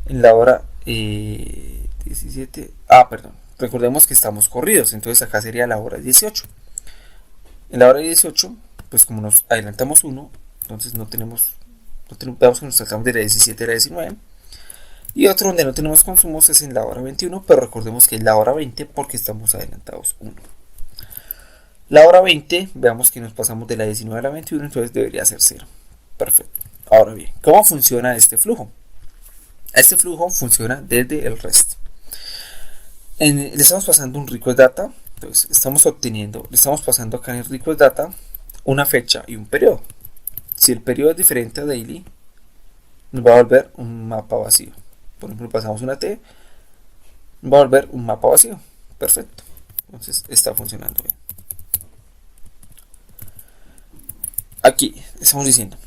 En la hora 17. Perdón. Recordemos que estamos corridos. Entonces acá sería la hora 18. En la hora 18, pues como nos adelantamos 1, entonces no tenemos, veamos que nos saltamos de la 17 a la 19. Y otro donde no tenemos consumos es en la hora 21, pero recordemos que es la hora 20 porque estamos adelantados 1. La hora 20, veamos que nos pasamos de la 19 a la 21, entonces debería ser 0. Perfecto. Ahora bien, ¿cómo funciona este flujo? Este flujo funciona desde el REST. Le estamos pasando un request data. Entonces le estamos pasando acá en el request data una fecha y un periodo. Si el periodo es diferente a daily, nos va a volver un mapa vacío. Por ejemplo, pasamos una T, va a volver un mapa vacío. Perfecto. Entonces está funcionando bien. aquí estamos diciendo,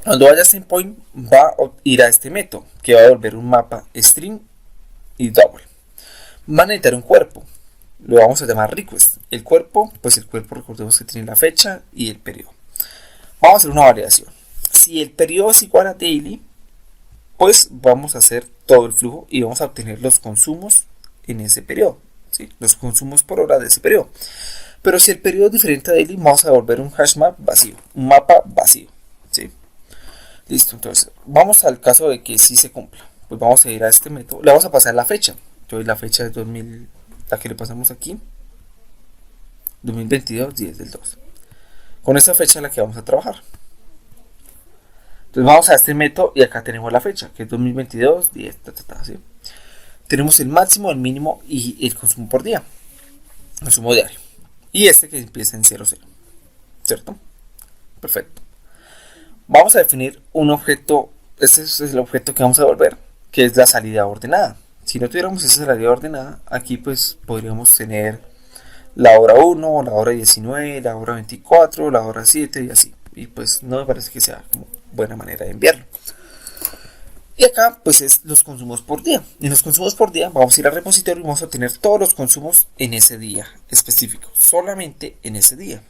cuando vaya a este point va a ir a este método que va a volver un mapa string y double. Va a necesitar un cuerpo, lo vamos a llamar request. El cuerpo, pues el cuerpo recordemos que tiene la fecha y el periodo. Vamos a hacer una variación. Si el periodo es igual a daily, pues vamos a hacer todo el flujo y vamos a obtener los consumos en ese periodo, ¿sí? Los consumos por hora de ese periodo. Pero si el periodo es diferente a daily, vamos a volver un hash map vacío, un mapa vacío, ¿sí? Listo, entonces vamos al caso de que sí se cumpla. Pues vamos a ir a este método, le vamos a pasar la fecha. Entonces la fecha es 2000, la que le pasamos aquí, 2022, 10 del 2. Con esa fecha es la que vamos a trabajar. Entonces vamos a este método y acá tenemos la fecha, que es 2022, 10, ¿sí? Tenemos el máximo, el mínimo y el consumo por día, consumo diario. Y este que empieza en 00, ¿cierto? Perfecto. Vamos a definir un objeto, este es el objeto que vamos a devolver, que es la salida ordenada. Si no tuviéramos esa salida ordenada, aquí pues podríamos tener la hora 1, la hora 19, la hora 24, la hora 7 y así. Y pues no me parece que sea como buena manera de enviarlo. Y acá pues es los consumos por día. En los consumos por día vamos a ir al repositorio y vamos a obtener todos los consumos en ese día específico. Solamente en ese día.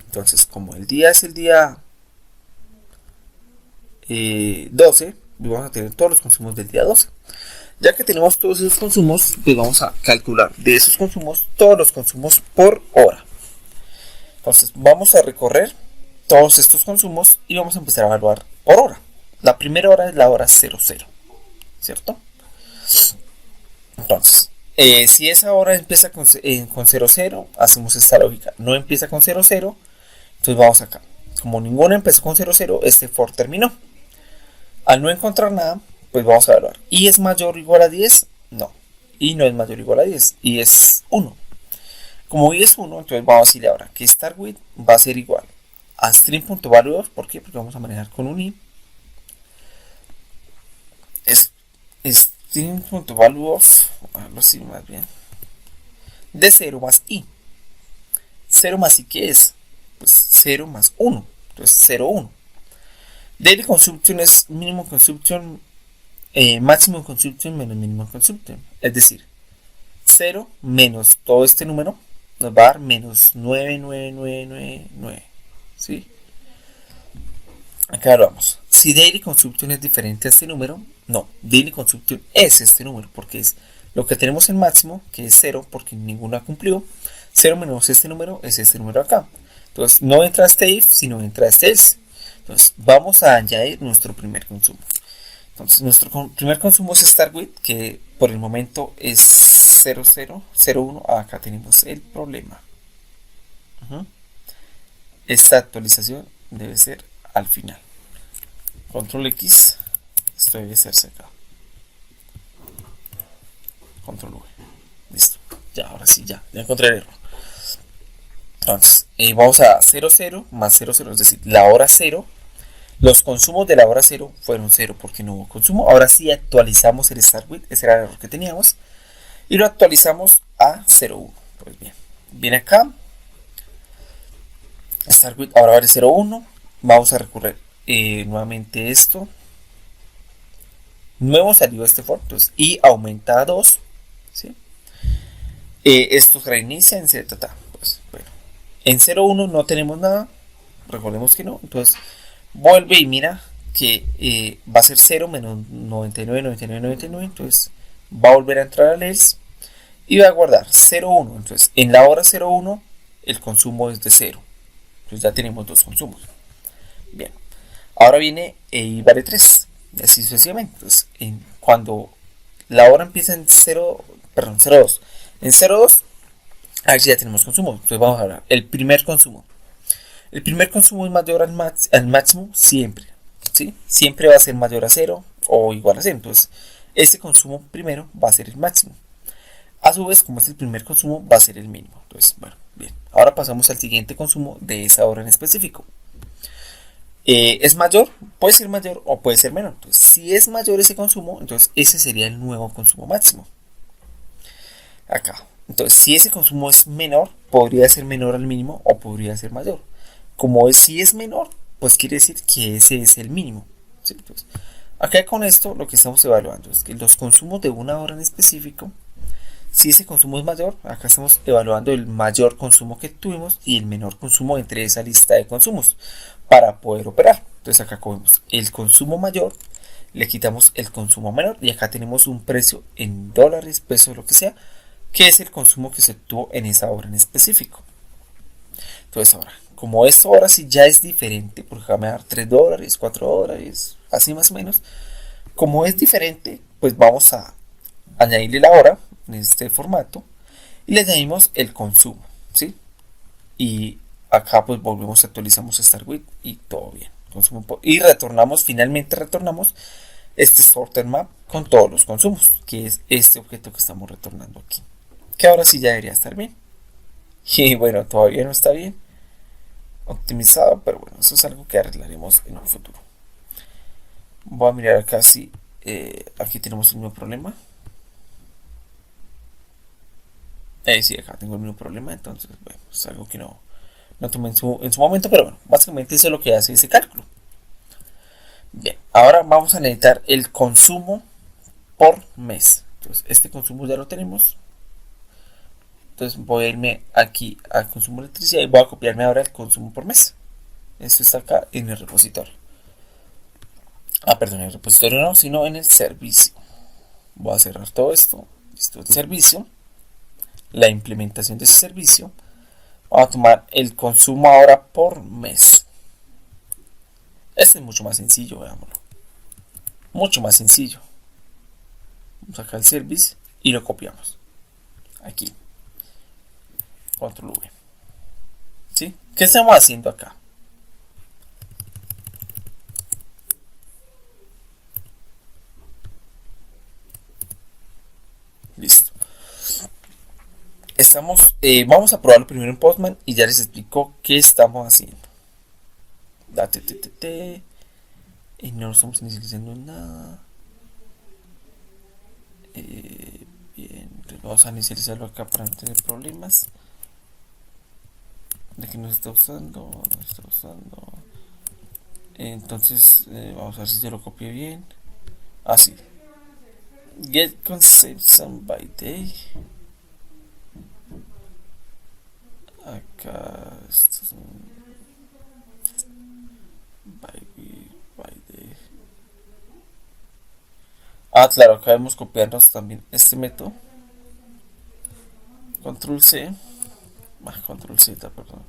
Entonces como el día es el día 12, vamos a tener todos los consumos del día 12. Ya que tenemos todos esos consumos, pues vamos a calcular de esos consumos todos los consumos por hora. Entonces vamos a recorrer todos estos consumos y vamos a empezar a evaluar por hora. La primera hora es la hora 00, ¿cierto? Entonces, si esa hora empieza con 00, hacemos esta lógica. No empieza con 00, entonces vamos acá. Como ninguna empezó con 00, este for terminó. Al no encontrar nada, pues vamos a evaluar. ¿Y es mayor o igual a 10? No. Y no es mayor o igual a 10. Y es 1. Como y es 1, entonces vamos a decirle ahora que start with va a ser igual a string.value. ¿Por qué? Porque vamos a manejar con un i. Es string.value, algo así más bien, de 0 más i. 0 más i, ¿qué es? Pues 0 más 1. Entonces 0, 1. Daily consumption es minimum consumption, maximum consumption menos minimum consumption. Es decir, 0 menos todo este número nos va a dar menos 99999. ¿Sí? Acá lo vamos. Si daily consumption es diferente a este número, no. Daily consumption es este número porque es lo que tenemos en máximo, que es 0 porque ninguno cumplió. 0 menos este número es este número acá. Entonces no entra este if, sino entra este else. Entonces vamos a añadir nuestro primer consumo. Entonces nuestro primer consumo es start with, que por el momento es 0001. Acá tenemos el problema. Esta actualización debe ser al final. Control X, esto debe ser acá. Control V. Listo. Ya, ahora sí, ya encontré el error. Entonces, vamos a 00 más 00, es decir, la hora 0. Los consumos de la hora 0 fueron 0 porque no hubo consumo. Ahora sí actualizamos el start with, ese era el error que teníamos. Y lo actualizamos a 01. Pues bien, viene acá. Start with ahora vale 01. Vamos a recurrir nuevamente esto. Nuevo salió este for, entonces, y aumenta a 2. ¿Sí? Esto reinicia en Z. Pues bueno. En 01 no tenemos nada. Recordemos que no. Entonces vuelve y mira que va a ser 0 menos 99, 99, 99. Entonces va a volver a entrar al else y va a guardar 01. Entonces en la hora 01 el consumo es de 0. Entonces ya tenemos dos consumos. Bien. Ahora viene y vale 3. Y así sucesivamente. Entonces cuando la hora empieza en 02. En 02 aquí ya tenemos consumo. Entonces vamos a hablar. El primer consumo. El primer consumo es mayor al máximo siempre. ¿Sí? Siempre va a ser mayor a 0 o igual a 0. Entonces, este consumo primero va a ser el máximo. A su vez, como es el primer consumo, va a ser el mínimo. Entonces, bueno, bien. Ahora pasamos al siguiente consumo de esa hora en específico. ¿Es mayor? Puede ser mayor o puede ser menor. Entonces, si es mayor ese consumo, entonces ese sería el nuevo consumo máximo. Acá. Entonces, si ese consumo es menor, podría ser menor al mínimo o podría ser mayor. Como si es menor, pues quiere decir que ese es el mínimo. ¿Sí? Entonces, acá con esto lo que estamos evaluando es que los consumos de una hora en específico, si ese consumo es mayor, acá estamos evaluando el mayor consumo que tuvimos y el menor consumo entre esa lista de consumos para poder operar. Entonces acá cogemos el consumo mayor, le quitamos el consumo menor y acá tenemos un precio en dólares, pesos, lo que sea, que es el consumo que se tuvo en esa hora en específico. Entonces ahora, como esto ahora sí ya es diferente, porque acá me va a dar 3 dólares, 4 dólares, así más o menos, como es diferente, pues vamos a añadirle la hora en este formato y le añadimos el consumo, ¿sí? Y acá pues volvemos, actualizamos StartWith y todo bien. Y retornamos, finalmente retornamos este sorter map con todos los consumos, que es este objeto que estamos retornando aquí. Que ahora sí ya debería estar bien. Y bueno, todavía no está bien optimizado, pero bueno, eso es algo que arreglaremos en un futuro. Voy a mirar acá si aquí tenemos el mismo problema. Sí, acá tengo el mismo problema, entonces bueno, es algo que no tomé en su momento, pero bueno, básicamente eso es lo que hace ese cálculo. Bien, ahora vamos a necesitar el consumo por mes. Entonces, este consumo ya lo tenemos. Entonces voy a irme aquí al consumo de electricidad y voy a copiarme ahora el consumo por mes. Esto está acá en el repositorio. Perdón, en el repositorio no, sino en el servicio. Voy a cerrar todo esto. Esto es el servicio. La implementación de ese servicio. Vamos a tomar el consumo ahora por mes. Este es mucho más sencillo, veámoslo. Mucho más sencillo. Vamos acá al service y lo copiamos. Aquí. Control V. ¿Sí? ¿Qué estamos haciendo acá? Listo. Vamos a probarlo primero en Postman y ya les explico qué estamos haciendo. Date, y no estamos inicializando nada. Bien, entonces vamos a inicializarlo acá para no tener problemas. De que nos está usando, entonces vamos a ver si yo lo copié bien. Así. Get consumption by day. Acá esto es by week, by day. Claro, acá debemos copiarnos también este método. Control C. Control Z, perdón.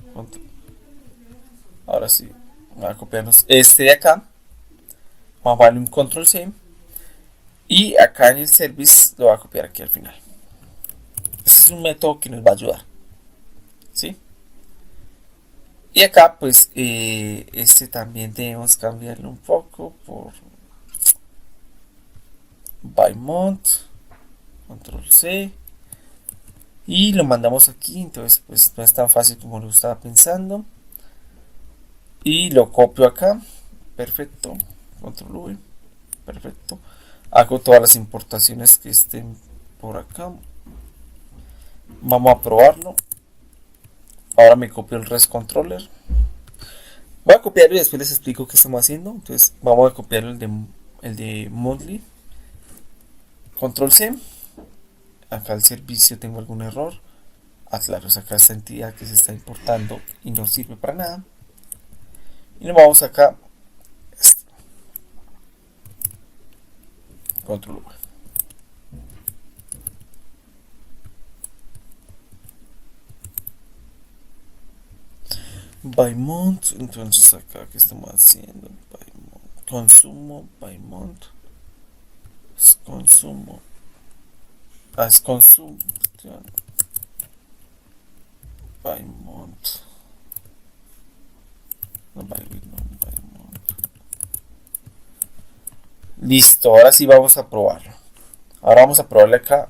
Ahora sí. Vamos a copiarnos este de acá. Vamos a darle un Control C. Y acá en el service lo voy a copiar aquí al final. Este es un método que nos va a ayudar. ¿Sí? Y acá pues este también debemos cambiarlo un poco por by month. Control C. Y lo mandamos aquí. Entonces pues no es tan fácil como lo estaba pensando. Y lo copio acá. Perfecto. Control V. Perfecto. Hago todas las importaciones que estén por acá. Vamos a probarlo. Ahora me copio el REST controller. Voy a copiarlo y después les explico qué estamos haciendo. Entonces vamos a copiar el de monthly. Control C. Acá el servicio tengo algún error. Claro, es acá esta entidad que se está importando y no sirve para nada. Y nos vamos acá. Control V. By month, entonces acá que estamos haciendo by month. Consumo by month. Consumo. Es consumo by month. No by week, no by month. Listo, ahora sí vamos a probarlo. Ahora vamos a probarle acá,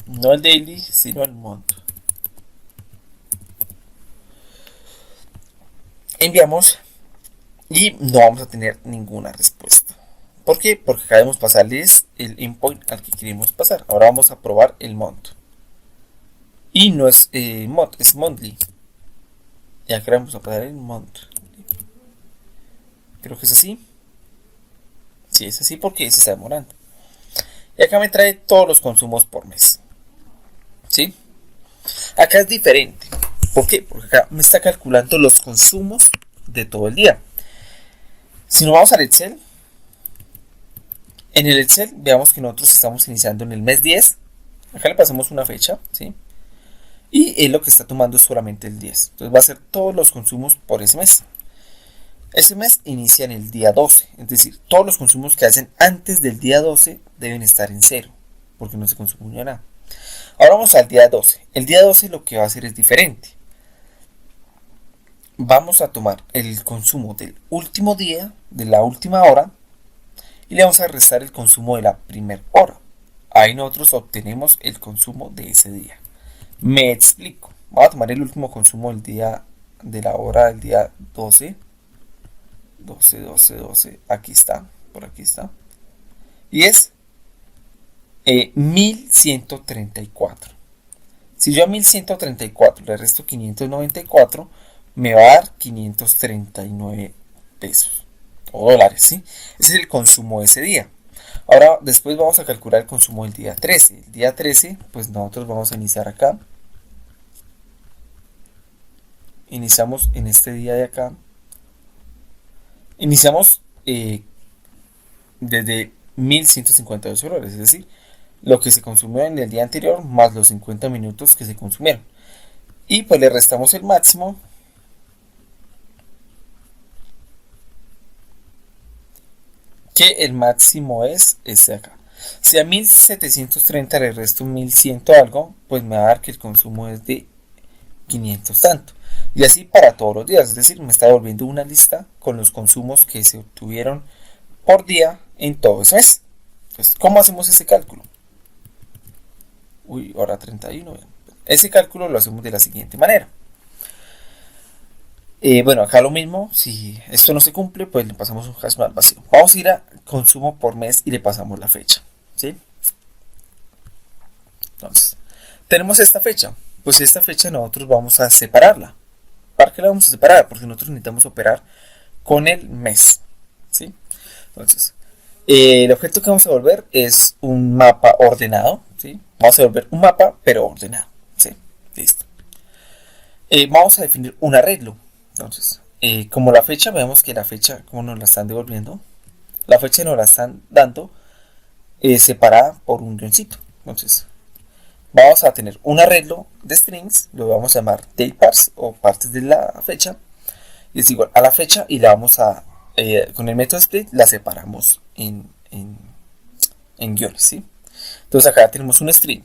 no el daily, sino el month. Enviamos y no vamos a tener ninguna respuesta. ¿Por qué? Porque acabamos de pasarles el endpoint al que queremos pasar. Ahora vamos a probar el month. Y no es month, es monthly. Y acá vamos a pasar el month. Creo que es así. Sí, es así porque se está demorando. Y acá me trae todos los consumos por mes. ¿Sí? Acá es diferente. ¿Por qué? Porque acá me está calculando los consumos de todo el día. Si nos vamos al Excel, en el Excel veamos que nosotros estamos iniciando en el mes 10. Acá le pasamos una fecha, ¿sí? Y es lo que está tomando solamente el 10. Entonces va a ser todos los consumos por ese mes. Ese mes inicia en el día 12. Es decir, todos los consumos que hacen antes del día 12 deben estar en cero, porque no se consumió nada. Ahora vamos al día 12. El día 12 lo que va a hacer es diferente. Vamos a tomar el consumo del último día, de la última hora, y le vamos a restar el consumo de la primera hora. Ahí nosotros obtenemos el consumo de ese día. Me explico. Vamos a tomar el último consumo del día, de la hora del día 12. 12. Aquí está. Por aquí está. Y es 1134. Si yo a 1134 le resto 594, me va a dar 539 pesos o dólares, ¿sí? Ese es el consumo de ese día. Ahora, después vamos a calcular el consumo del día 13. El día 13, pues nosotros vamos a iniciar acá. Iniciamos en este día de acá. Iniciamos desde 1152 dólares, es decir, lo que se consumió en el día anterior más los 50 minutos que se consumieron. Y pues le restamos el máximo. Que el máximo es este de acá. Si a 1730 le resto 1100 algo, pues me va a dar que el consumo es de 500 tanto. Y así para todos los días, es decir, me está devolviendo una lista con los consumos que se obtuvieron por día en todo ese mes. Entonces, ¿cómo hacemos ese cálculo? Hora 31. Ese cálculo lo hacemos de la siguiente manera. Bueno, acá lo mismo, si esto no se cumple, pues le pasamos un hash al vacío. Vamos a ir a consumo por mes y le pasamos la fecha, ¿sí? Entonces, tenemos esta fecha. Pues esta fecha nosotros vamos a separarla. ¿Para qué la vamos a separar? Porque nosotros necesitamos operar con el mes, ¿sí? Entonces, el objeto que vamos a volver es un mapa ordenado, ¿sí? Vamos a volver un mapa, pero ordenado, ¿sí? Listo. Vamos a definir un arreglo. Entonces, como la fecha, veamos que la fecha, como nos la están devolviendo, la fecha nos la están dando separada por un guioncito. Entonces, vamos a tener un arreglo de strings, lo vamos a llamar dateParse o partes de la fecha, y es igual a la fecha y la vamos a, con el método split, la separamos en guiones, ¿sí? Entonces acá tenemos un string,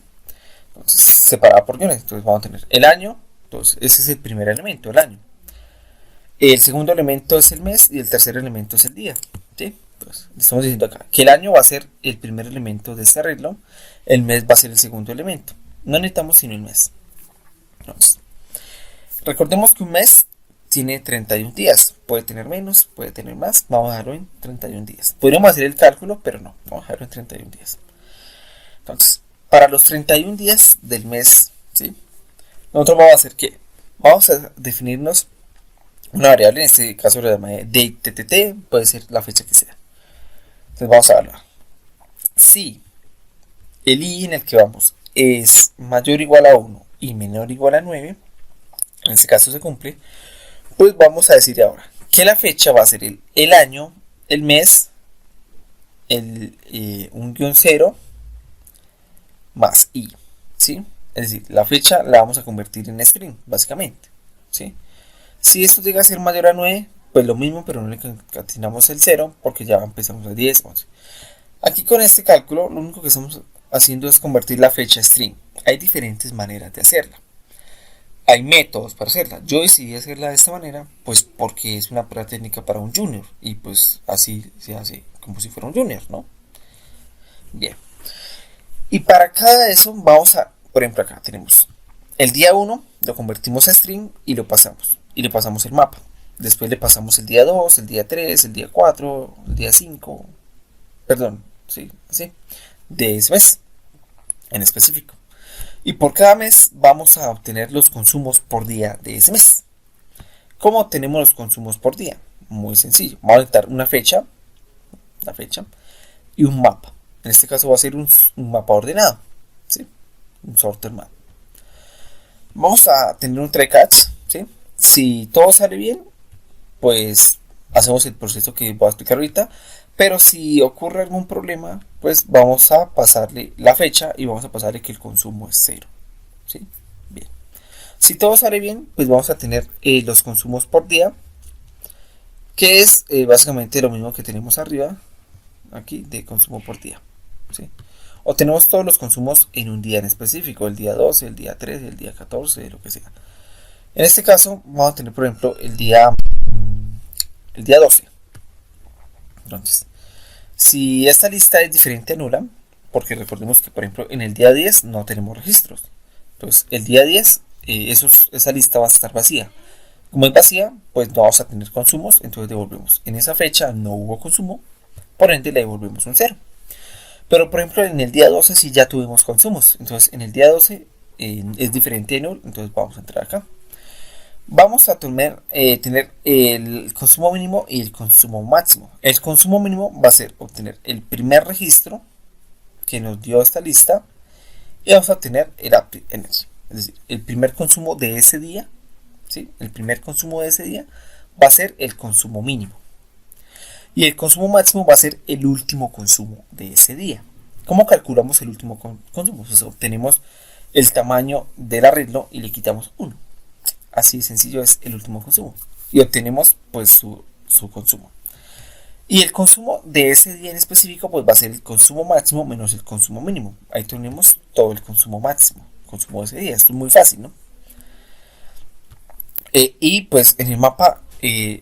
entonces separado por guiones, entonces vamos a tener el año, entonces ese es el primer elemento, el año. El segundo elemento es el mes y el tercer elemento es el día, ¿sí? Entonces, estamos diciendo acá que el año va a ser el primer elemento de este arreglo, el mes va a ser el segundo elemento. No necesitamos sino el mes. Entonces, recordemos que un mes tiene 31 días. Puede tener menos, puede tener más. Vamos a dejarlo en 31 días. Podríamos hacer el cálculo, pero no. Vamos a dejarlo en 31 días. Entonces, para los 31 días del mes, ¿sí? Nosotros vamos a hacer ¿qué? Vamos a definirnos una variable, en este caso la llama date, puede ser la fecha que sea. Entonces vamos a evaluar. Si el i en el que vamos es mayor o igual a 1 y menor o igual a 9, en este caso se cumple, pues vamos a decir ahora que la fecha va a ser el año, el mes, un guión 0 más i, ¿sí? Es decir, la fecha la vamos a convertir en string, básicamente, ¿sí? Si esto llega a ser mayor a 9, pues lo mismo, pero no le concatenamos el 0 porque ya empezamos a 10, 11. Aquí con este cálculo, lo único que estamos haciendo es convertir la fecha a string. Hay diferentes maneras de hacerla. Hay métodos para hacerla. Yo decidí hacerla de esta manera, pues porque es una prueba técnica para un junior. Y pues así se hace como si fuera un junior, ¿no? Bien. Y para cada de eso vamos a, por ejemplo acá tenemos el día 1, lo convertimos a string y lo pasamos. Y le pasamos el mapa. Después le pasamos el día 2, el día 3, el día 4, el día 5. Perdón, sí, así. De ese mes en específico. Y por cada mes vamos a obtener los consumos por día de ese mes. ¿Cómo obtenemos los consumos por día? Muy sencillo. Vamos a necesitar la fecha y un mapa. En este caso va a ser un mapa ordenado, ¿sí? Un sorter map. Vamos a tener un try catch, ¿sí? Si todo sale bien, pues hacemos el proceso que voy a explicar ahorita. Pero si ocurre algún problema, pues vamos a pasarle la fecha y vamos a pasarle que el consumo es 0, ¿sí? Bien. Si todo sale bien, pues vamos a tener los consumos por día, que es básicamente lo mismo que tenemos arriba, aquí, de consumo por día, ¿sí? O tenemos todos los consumos en un día en específico, el día 12, el día 13, el día 14, lo que sea. En este caso, vamos a tener, por ejemplo, el día 12. Entonces, si esta lista es diferente a nula, porque recordemos que, por ejemplo, en el día 10 no tenemos registros. Entonces, el día 10, esa lista va a estar vacía. Como es vacía, pues no vamos a tener consumos, entonces devolvemos. En esa fecha no hubo consumo, por ende le devolvemos un 0. Pero, por ejemplo, en el día 12 sí ya tuvimos consumos. Entonces, en el día 12 es diferente a null, entonces vamos a entrar acá. Vamos a tener el consumo mínimo y el consumo máximo. El consumo mínimo va a ser obtener el primer registro que nos dio esta lista y vamos a obtener el update energy. Es decir, el primer consumo de ese día, ¿sí? El primer consumo de ese día va a ser el consumo mínimo. Y el consumo máximo va a ser el último consumo de ese día. ¿Cómo calculamos el último consumo? Pues obtenemos el tamaño del arreglo y le quitamos 1. Así de sencillo es el último consumo. Y obtenemos pues su consumo. Y el consumo de ese día en específico pues va a ser el consumo máximo menos el consumo mínimo. Ahí tenemos todo el consumo máximo. El consumo de ese día. Esto es muy fácil, ¿no? Y pues en el mapa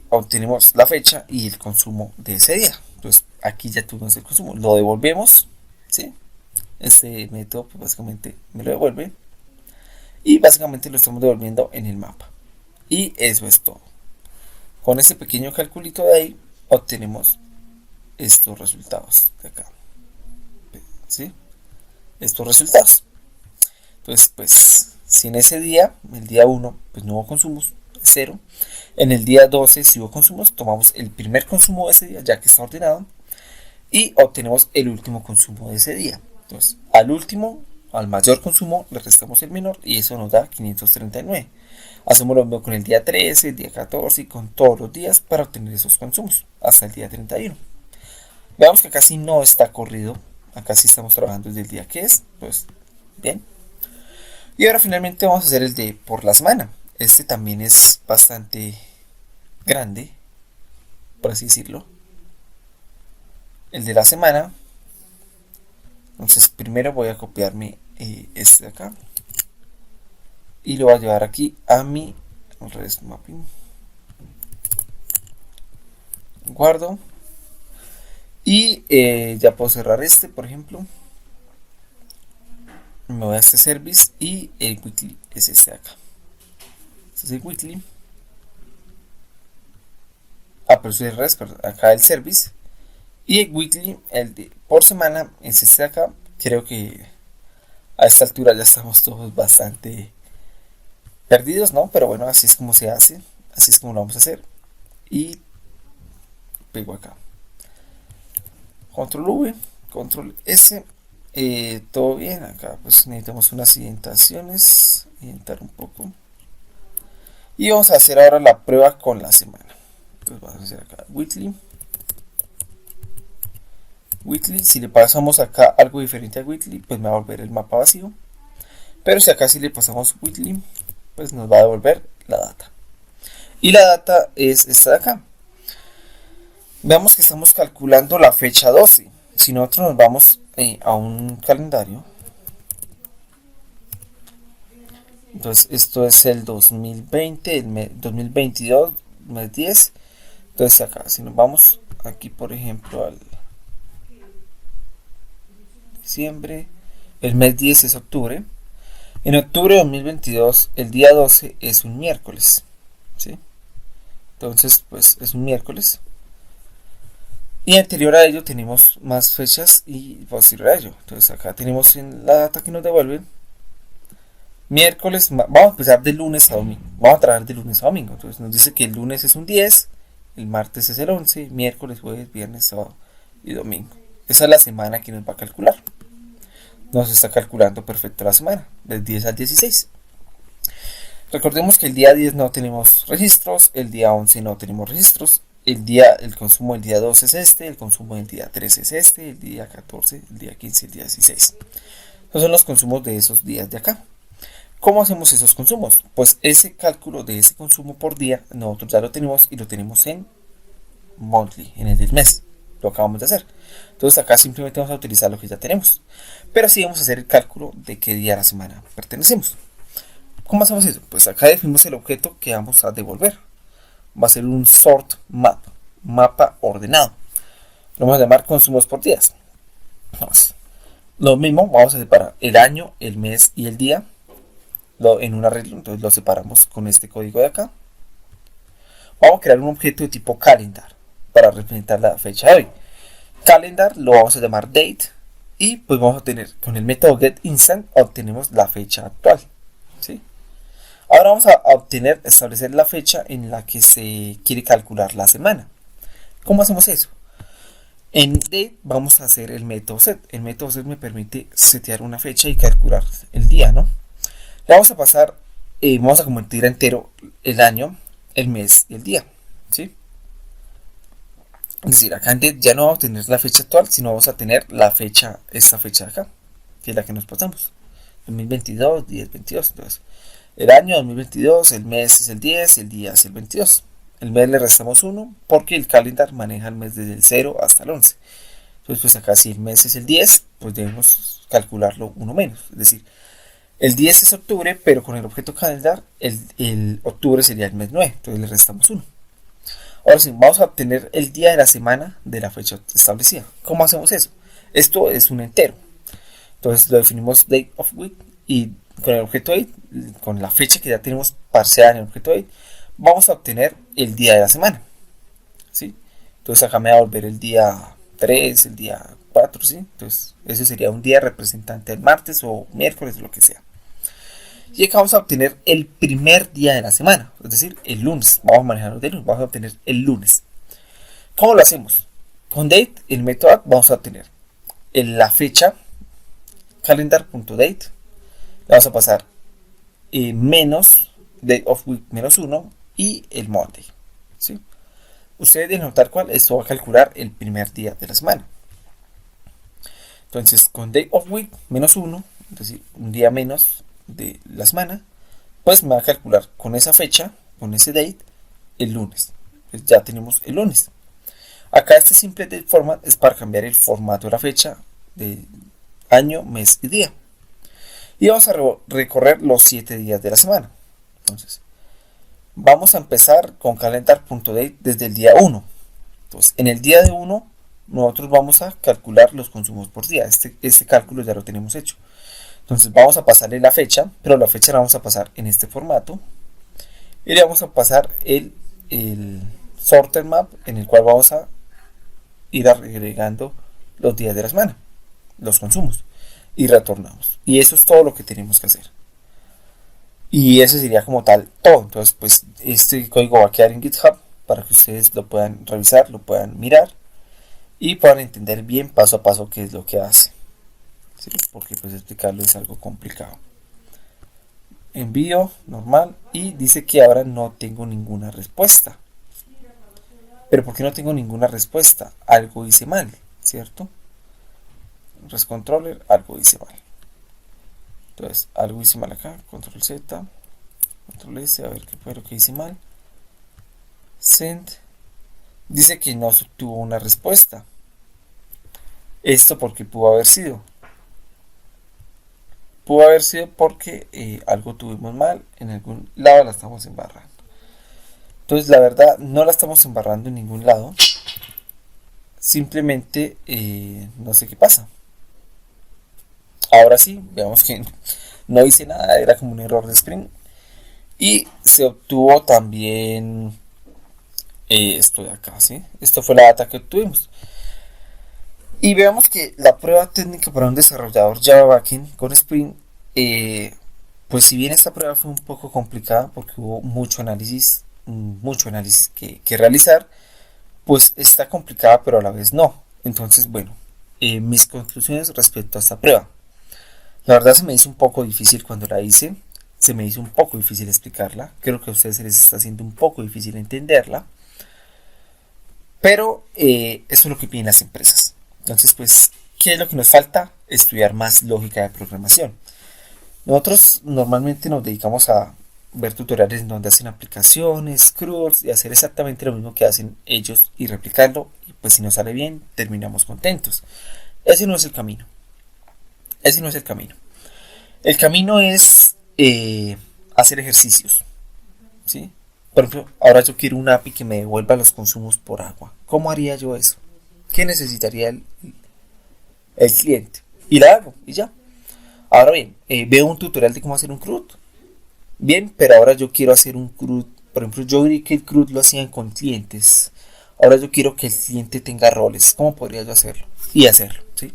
obtenemos la fecha y el consumo de ese día. Entonces aquí ya tuvimos el consumo. Lo devolvemos, ¿sí? Este método pues básicamente me lo devuelve. Y básicamente lo estamos devolviendo en el mapa. Y eso es todo. Con ese pequeño calculito de ahí obtenemos estos resultados de acá. ¿Sí? Estos resultados. Entonces, pues, si en ese día, el día 1, pues no hubo consumos, 0. En el día 12, si hubo consumos, tomamos el primer consumo de ese día, ya que está ordenado, y obtenemos el último consumo de ese día. Entonces, al mayor consumo le restamos el menor y eso nos da 539. Hacemos lo mismo con el día 13, el día 14 y con todos los días para obtener esos consumos hasta el día 31. Veamos que acá sí no está corrido, acá sí estamos trabajando desde el día que es, pues bien. Y ahora finalmente vamos a hacer el de por la semana. Este también es bastante grande, por así decirlo. El de la semana. Entonces primero voy a copiarme este de acá y lo voy a llevar aquí a mi REST mapping. Guardo y ya puedo cerrar este, por ejemplo. Me voy a este service y el weekly es este de acá. Este es el weekly. Pero es el REST, perdón, acá el service. Y el weekly, el de por semana, es este de acá. Creo que a esta altura ya estamos todos bastante perdidos, ¿no? Pero bueno, así es como se hace. Así es como lo vamos a hacer. Y pego acá. Control V, Control S. Todo bien. Acá pues necesitamos unas indentaciones. Indentar un poco. Y vamos a hacer ahora la prueba con la semana. Entonces vamos a hacer acá weekly. Weekly, si le pasamos acá algo diferente a weekly, pues me va a volver el mapa vacío. Pero si acá si le pasamos weekly, pues nos va a devolver la data. Y la data es esta de acá. Veamos que estamos calculando la fecha 12. Si nosotros nos vamos a un calendario, entonces esto es el 2020, el 2022, mes 10. Entonces acá, si nos vamos aquí por ejemplo al diciembre, el mes 10 es octubre. En octubre de 2022, el día 12 es un miércoles, ¿sí? Entonces, pues es un miércoles. Y anterior a ello tenemos más fechas y posterior a ello. Entonces acá tenemos en la data que nos devuelven. Miércoles, vamos a empezar de lunes a domingo. Vamos a trabajar de lunes a domingo. Entonces nos dice que el lunes es un 10 el martes es el 11, miércoles, jueves, viernes, sábado y domingo. Esa es la semana que nos va a calcular. Nos está calculando perfecto la semana, del 10 al 16. Recordemos que el día 10 no tenemos registros, el día 11 no tenemos registros, el consumo del día 12 es este, el consumo del día 13 es este, el día 14, el día 15, el día 16. Esos son los consumos de esos días de acá. ¿Cómo hacemos esos consumos? Pues ese cálculo de ese consumo por día nosotros ya lo tenemos y lo tenemos en monthly, en el del mes. Lo acabamos de hacer. Entonces acá simplemente vamos a utilizar lo que ya tenemos. Pero sí vamos a hacer el cálculo de qué día de la semana pertenecemos. ¿Cómo hacemos eso? Pues acá definimos el objeto que vamos a devolver. Va a ser un sort map, mapa ordenado. Lo vamos a llamar consumos por días. Entonces, lo mismo, vamos a separar el año, el mes y el día en un arreglo. Entonces lo separamos con este código de acá. Vamos a crear un objeto de tipo calendar para representar la fecha de hoy. Calendar lo vamos a llamar date y pues vamos a tener con el método getInstant obtenemos la fecha actual. ¿Sí? Ahora vamos a establecer la fecha en la que se quiere calcular la semana. ¿Cómo hacemos eso? En date vamos a hacer el método set. El método set me permite setear una fecha y calcular el día, ¿no? Le vamos a pasar, vamos a convertir a entero el año, el mes y el día, ¿sí? Es decir, acá en date ya no vamos a tener la fecha actual, sino vamos a tener la fecha, esta fecha de acá, que es la que nos pasamos. 2022, 10, 22. Entonces, el año 2022, el mes es el 10, el día es el 22. El mes le restamos 1 porque el calendar maneja el mes desde el 0 hasta el 11. Entonces, pues acá si el mes es el 10, pues debemos calcularlo 1 menos. Es decir, el 10 es octubre, pero con el objeto calendar, el octubre sería el mes 9. Entonces le restamos 1. Ahora sí, vamos a obtener el día de la semana de la fecha establecida. ¿Cómo hacemos eso? Esto es un entero. Entonces lo definimos date of week y con el objeto date, con la fecha que ya tenemos parseada en el objeto date, vamos a obtener el día de la semana. ¿Sí? Entonces acá me va a volver el día 3, el día 4, ¿sí? Entonces ese sería un día representante del martes o miércoles, lo que sea. Y acá vamos a obtener el primer día de la semana, es decir, el lunes. Vamos a manejarlo de lunes, vamos a obtener el lunes. ¿Cómo lo hacemos? Con date, el método add, vamos a obtener la fecha, calendar.date, le vamos a pasar menos date of week menos 1 y el Monday. ¿Sí? Ustedes deben notar cuál, esto va a calcular el primer día de la semana. Entonces, con date of week menos 1, es decir, un día menos de la semana, pues me va a calcular con esa fecha, con ese date, el lunes. Pues ya tenemos el lunes. Acá este simple date format es para cambiar el formato de la fecha de año, mes y día. Y vamos a recorrer los 7 días de la semana. Entonces, vamos a empezar con calendar.date desde el día 1. Entonces, en el día de 1, nosotros vamos a calcular los consumos por día. Este cálculo ya lo tenemos hecho. Entonces vamos a pasarle la fecha, pero la fecha la vamos a pasar en este formato. Y le vamos a pasar el sorter map en el cual vamos a ir agregando los días de la semana, los consumos. Y retornamos. Y eso es todo lo que tenemos que hacer. Y eso sería como tal todo. Entonces pues este código va a quedar en GitHub para que ustedes lo puedan revisar, lo puedan mirar y puedan entender bien paso a paso qué es lo que hace. ¿Sí? Porque pues explicarlo es algo complicado. Envío normal y dice que ahora no tengo ninguna respuesta. Pero ¿por qué no tengo ninguna respuesta? Algo hice mal, ¿cierto? REST-controller, algo hice mal. Entonces, algo hice mal acá. Control Z, Control S, a ver qué fue lo que hice mal. Send. Dice que no se obtuvo una respuesta. Esto porque pudo haber sido. Pudo haber sido porque algo tuvimos mal, en algún lado la estamos embarrando. Entonces la verdad no la estamos embarrando en ningún lado. Simplemente no sé qué pasa. Ahora sí, veamos que no hice nada, era como un error de Spring. Y se obtuvo también esto de acá, ¿sí? Esto fue la data que obtuvimos. Y veamos que la prueba técnica para un desarrollador Java Backend con Spring, pues si bien esta prueba fue un poco complicada porque hubo mucho análisis mucho análisis que realizar, pues está complicada pero a la vez no. Entonces, bueno, mis conclusiones respecto a esta prueba. La verdad se me hizo un poco difícil cuando la hice, se me hizo un poco difícil explicarla, creo que a ustedes se les está haciendo un poco difícil entenderla, pero eso es lo que piden las empresas. Entonces, pues, ¿qué es lo que nos falta? Estudiar más lógica de programación. Nosotros normalmente nos dedicamos a ver tutoriales en donde hacen aplicaciones, CRUDs y hacer exactamente lo mismo que hacen ellos y replicarlo. Y pues si nos sale bien, terminamos contentos. Ese no es el camino. Ese no es el camino. El camino es hacer ejercicios. ¿Sí? Por ejemplo, ahora yo quiero una API que me devuelva los consumos por agua. ¿Cómo haría yo eso? ¿Qué necesitaría el cliente? Y la hago y ya. Ahora bien, veo un tutorial de cómo hacer un CRUD. Bien, pero ahora yo quiero hacer un CRUD. Por ejemplo, yo vi que el CRUD lo hacían con clientes. Ahora yo quiero que el cliente tenga roles. ¿Cómo podría yo hacerlo? Y hacerlo, ¿sí?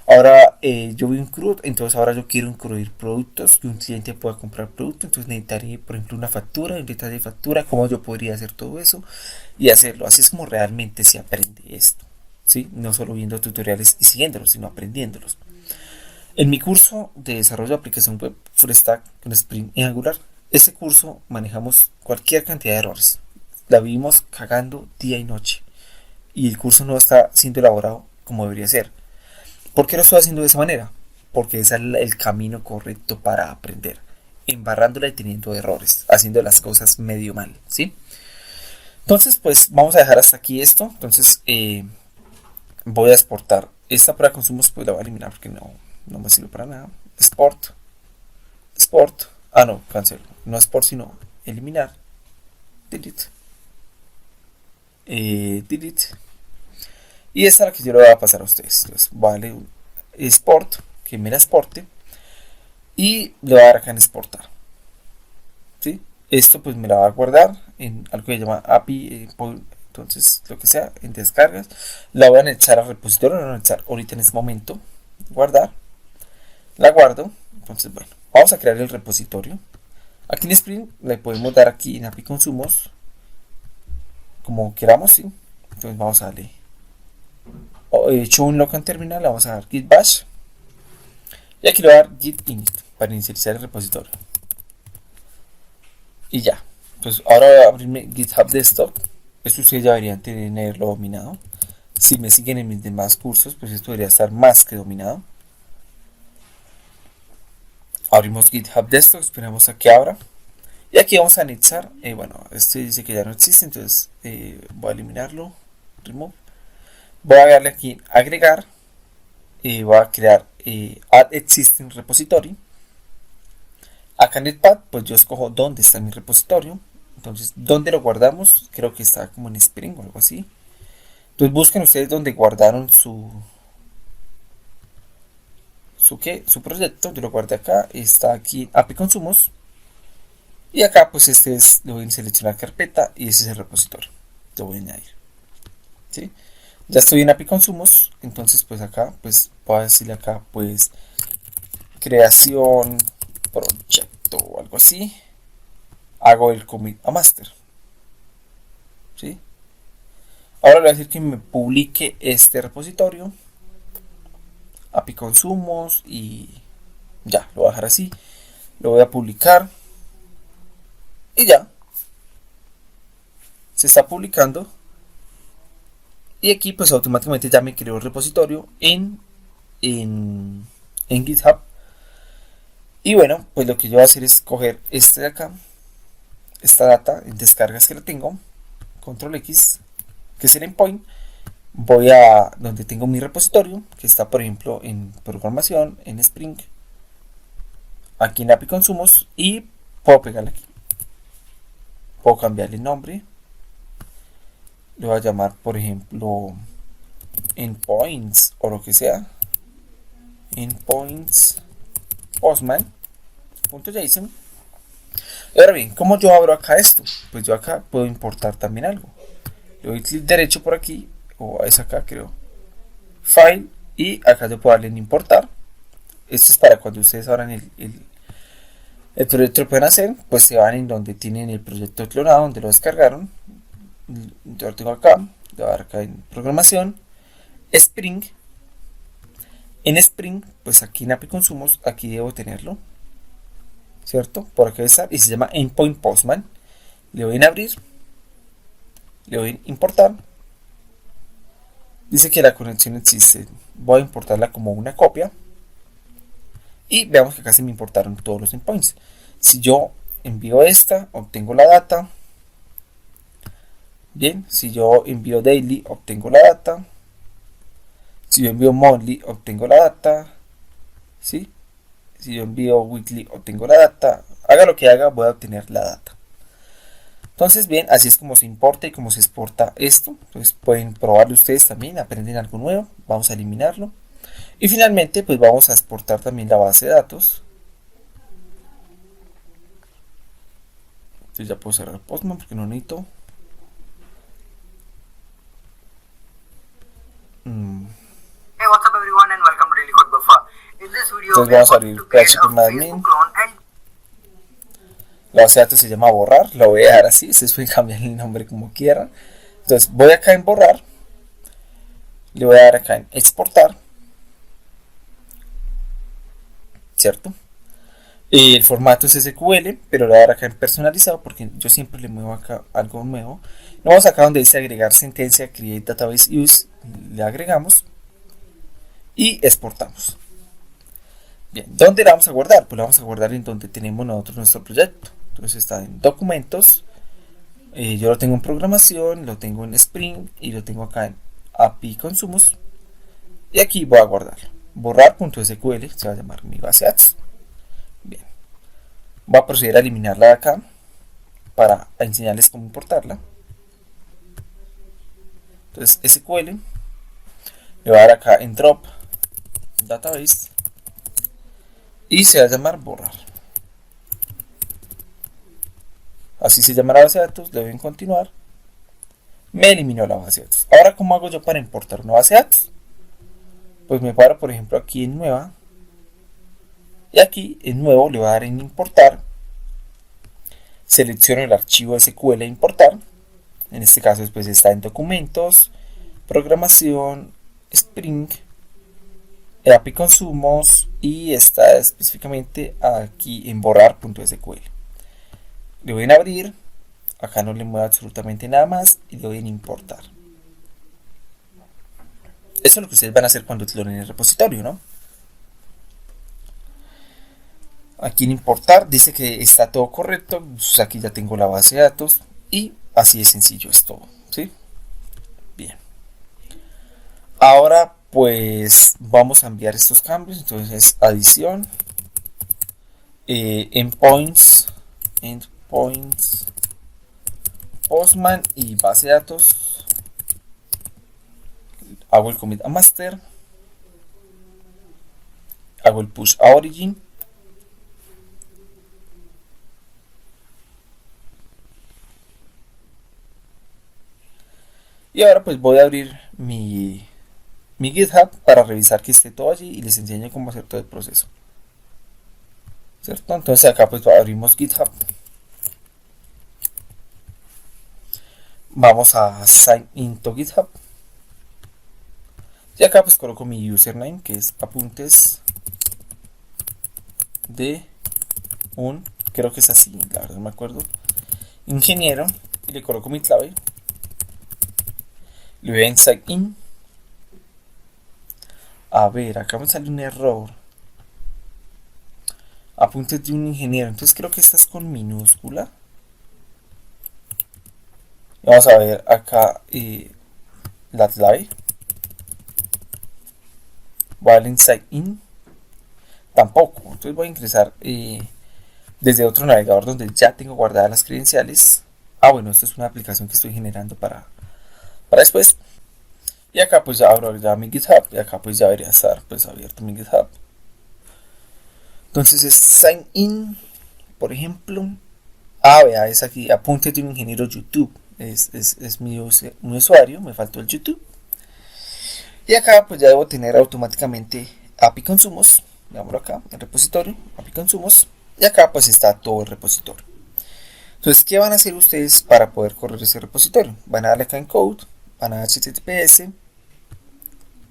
Ahora yo vi un CRUD, entonces ahora yo quiero incluir productos, que un cliente pueda comprar productos. Entonces necesitaría, por ejemplo, una factura, un detalle de factura. ¿Cómo yo podría hacer todo eso? Y hacerlo. Así es como realmente se aprende esto, ¿sí? No solo viendo tutoriales y siguiéndolos, sino aprendiéndolos. En mi curso de desarrollo de aplicación web Full Stack con Spring y Angular, ese curso manejamos cualquier cantidad de errores. La vivimos cagando día y noche. Y el curso no está siendo elaborado como debería ser. ¿Por qué lo estoy haciendo de esa manera? Porque es el camino correcto para aprender. Embarrándola y teniendo errores. Haciendo las cosas medio mal. ¿Sí? Entonces, pues vamos a dejar hasta aquí esto. Entonces, voy a exportar. Esta prueba de consumos pues la voy a eliminar porque no me sirve para nada. Export. Ah, no, cancelo. No export, sino eliminar. Delete. Delete. Y esta es la que yo le voy a pasar a ustedes. Entonces, vale, export, que me la exporte. Y le voy a dar acá en exportar. ¿Sí? Esto pues me la va a guardar en algo que se llama API. Entonces, lo que sea, en descargas. La voy a anexar al repositorio. La voy a anexar ahorita en este momento. Guardar. La guardo. Entonces, bueno, vamos a crear el repositorio. Aquí en Spring le podemos dar aquí en API consumos. Como queramos, ¿sí? Entonces vamos a darle show un local terminal, le vamos a dar git bash. Y aquí le voy a dar git init para inicializar el repositorio. Y ya. Pues ahora voy a abrirme GitHub Desktop. Esto ustedes ya deberían tenerlo dominado. Si me siguen en mis demás cursos, pues esto debería estar más que dominado. Abrimos GitHub Desktop, esperamos a que abra. Y aquí vamos a anexar. Bueno, este dice que ya no existe, entonces voy a eliminarlo. Remove. Voy a darle aquí agregar. Voy a crear add existing repository. Acá en el pad, pues yo escojo dónde está mi repositorio. Entonces, ¿dónde lo guardamos? Creo que está como en Spring o algo así. Entonces busquen ustedes dónde guardaron su proyecto. Yo lo guardé acá. Está aquí API consumos. Y acá pues lo voy a seleccionar carpeta y ese es el repositorio. Lo voy a añadir. ¿Sí? Ya estoy en API consumos. Entonces pues acá pues voy a decirle acá pues creación proyecto o algo así. Hago el commit a master. ¿Sí? Ahora le voy a decir que me publique este repositorio. API consumos y ya, lo voy a dejar así. Lo voy a publicar. Y ya. Se está publicando. Y aquí pues automáticamente ya me creó el repositorio en GitHub. Y bueno, pues lo que yo voy a hacer es coger este de acá. Esta data en descargas que la tengo. Control X. Que es el endpoint. Voy a donde tengo mi repositorio. Que está por ejemplo en programación. En Spring. Aquí en API consumos. Y puedo pegarle aquí. Puedo cambiarle el nombre. Le voy a llamar por ejemplo endpoints o lo que sea. Endpoints postman.json. Ahora bien, ¿cómo yo abro acá esto? Pues yo acá puedo importar también algo. Le doy clic derecho por aquí, o es acá creo. File, y acá yo puedo darle en importar. Esto es para cuando ustedes abran el El proyecto lo pueden hacer, pues se van en donde tienen el proyecto clonado, donde lo descargaron. Yo lo tengo acá, le voy a dar acá en programación, Spring. En Spring, pues aquí en API Consumos, aquí debo tenerlo, ¿cierto? Por aquí está, y se llama Endpoint Postman. Le doy en abrir, le doy en importar. Dice que la conexión existe, voy a importarla como una copia. Y veamos que acá se me importaron todos los endpoints. Si yo envío esta, obtengo la data. Bien, si yo envío daily, obtengo la data. Si yo envío monthly, obtengo la data. ¿Sí? Si yo envío weekly, obtengo la data. Haga lo que haga, voy a obtener la data. Entonces, bien, así es como se importa y como se exporta esto. Entonces pueden probarlo ustedes también, aprenden algo nuevo. Vamos a eliminarlo. Y finalmente, pues vamos a exportar también la base de datos. Entonces ya puedo cerrar Postman porque no necesito. Hey, what's up everyone and welcome to Daily Code Buffer. In this video, Entonces vamos a abrir PHP-Admin. La base de datos se llama borrar, lo voy a dejar así, ustedes pueden cambiar el nombre como quieran. Entonces voy acá en borrar, le voy a dar acá en exportar, ¿cierto? El formato es SQL, pero le voy a dar acá en personalizado porque yo siempre le muevo acá algo nuevo. Vamos acá donde dice agregar sentencia, create database use, le agregamos y exportamos. Bien, ¿dónde la vamos a guardar? Pues la vamos a guardar en donde tenemos nosotros nuestro proyecto. Entonces está en documentos, yo lo tengo en programación, lo tengo en Spring y lo tengo acá en API Consumos. Y aquí voy a guardarlo. Borrar.sql, se va a llamar mi base de datos. Bien, voy a proceder a eliminarla de acá para enseñarles cómo importarla. Entonces SQL, le voy a dar acá en drop database y se va a llamar borrar. Así se llama la base de datos, le doy en continuar. Me eliminó la base de datos. Ahora, ¿cómo hago yo para importar una base de datos? Pues me paro, por ejemplo, aquí en nueva. Y aquí en nuevo le voy a dar en importar. Selecciono el archivo SQL a importar. En este caso después está en documentos, programación, Spring, API Consumos y está específicamente aquí en borrar.sql. Le voy en abrir, acá no le muevo absolutamente nada más y le doy en importar. Eso es lo que ustedes van a hacer cuando clonen el repositorio, ¿no? Aquí en importar dice que está todo correcto, pues aquí ya tengo la base de datos y así de sencillo es todo, ¿sí? Bien. Ahora pues vamos a enviar estos cambios, entonces adición, endpoints, Postman y base de datos. Hago el commit a master, hago el push a origin. Y ahora pues voy a abrir mi GitHub para revisar que esté todo allí y les enseño cómo hacer todo el proceso. ¿Cierto? Entonces acá pues abrimos GitHub. Vamos a sign into GitHub. Y acá pues coloco mi username que es apuntes de un, creo que es así, la verdad no me acuerdo, ingeniero, y le coloco mi clave. Le voy en sign in. A ver, acá me sale un error. Apuntes de un ingeniero. Entonces creo que esta es con minúscula. Vamos a ver acá la clave. Voy a darle en sign in. Tampoco. Entonces voy a ingresar desde otro navegador donde ya tengo guardadas las credenciales. Ah, bueno, esto es una aplicación que estoy generando para después. Y acá pues ya abro ya mi GitHub. Y acá pues ya debería estar pues abierto mi GitHub. Entonces es sign in, por ejemplo. Ah, vea, es aquí, apuntes de un ingeniero YouTube. Es mi usuario, me faltó el YouTube. Y acá pues ya debo tener automáticamente API Consumos. Veámoslo acá, el repositorio, API Consumos. y acá pues está todo el repositorio. Entonces, ¿qué van a hacer ustedes para poder correr ese repositorio? Van a darle acá en code, van a https,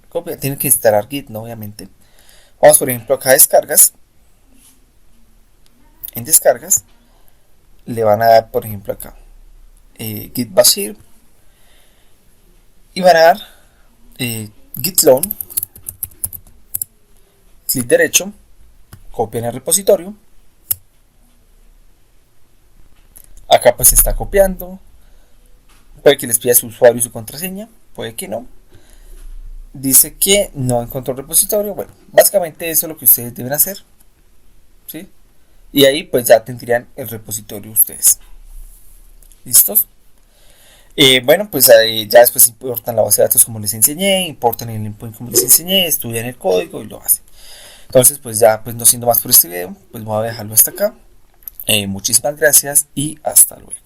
copia, tienen que instalar Git, ¿no? Obviamente. Vamos por ejemplo acá a descargas, en descargas le van a dar por ejemplo acá git bashir y van a dar git clone, clic derecho, copian el repositorio, acá pues se está copiando, puede que les pida su usuario y su contraseña, puede que no, dice que no encontró el repositorio. Bueno, básicamente eso es lo que ustedes deben hacer, ¿sí? Y ahí pues ya tendrían el repositorio ustedes. ¿Listos? Bueno, pues ya después importan la base de datos como les enseñé, importan el endpoint como les enseñé, estudian el código y lo hacen. Entonces pues ya pues no siendo más por este video, pues voy a dejarlo hasta acá. Muchísimas gracias y hasta luego.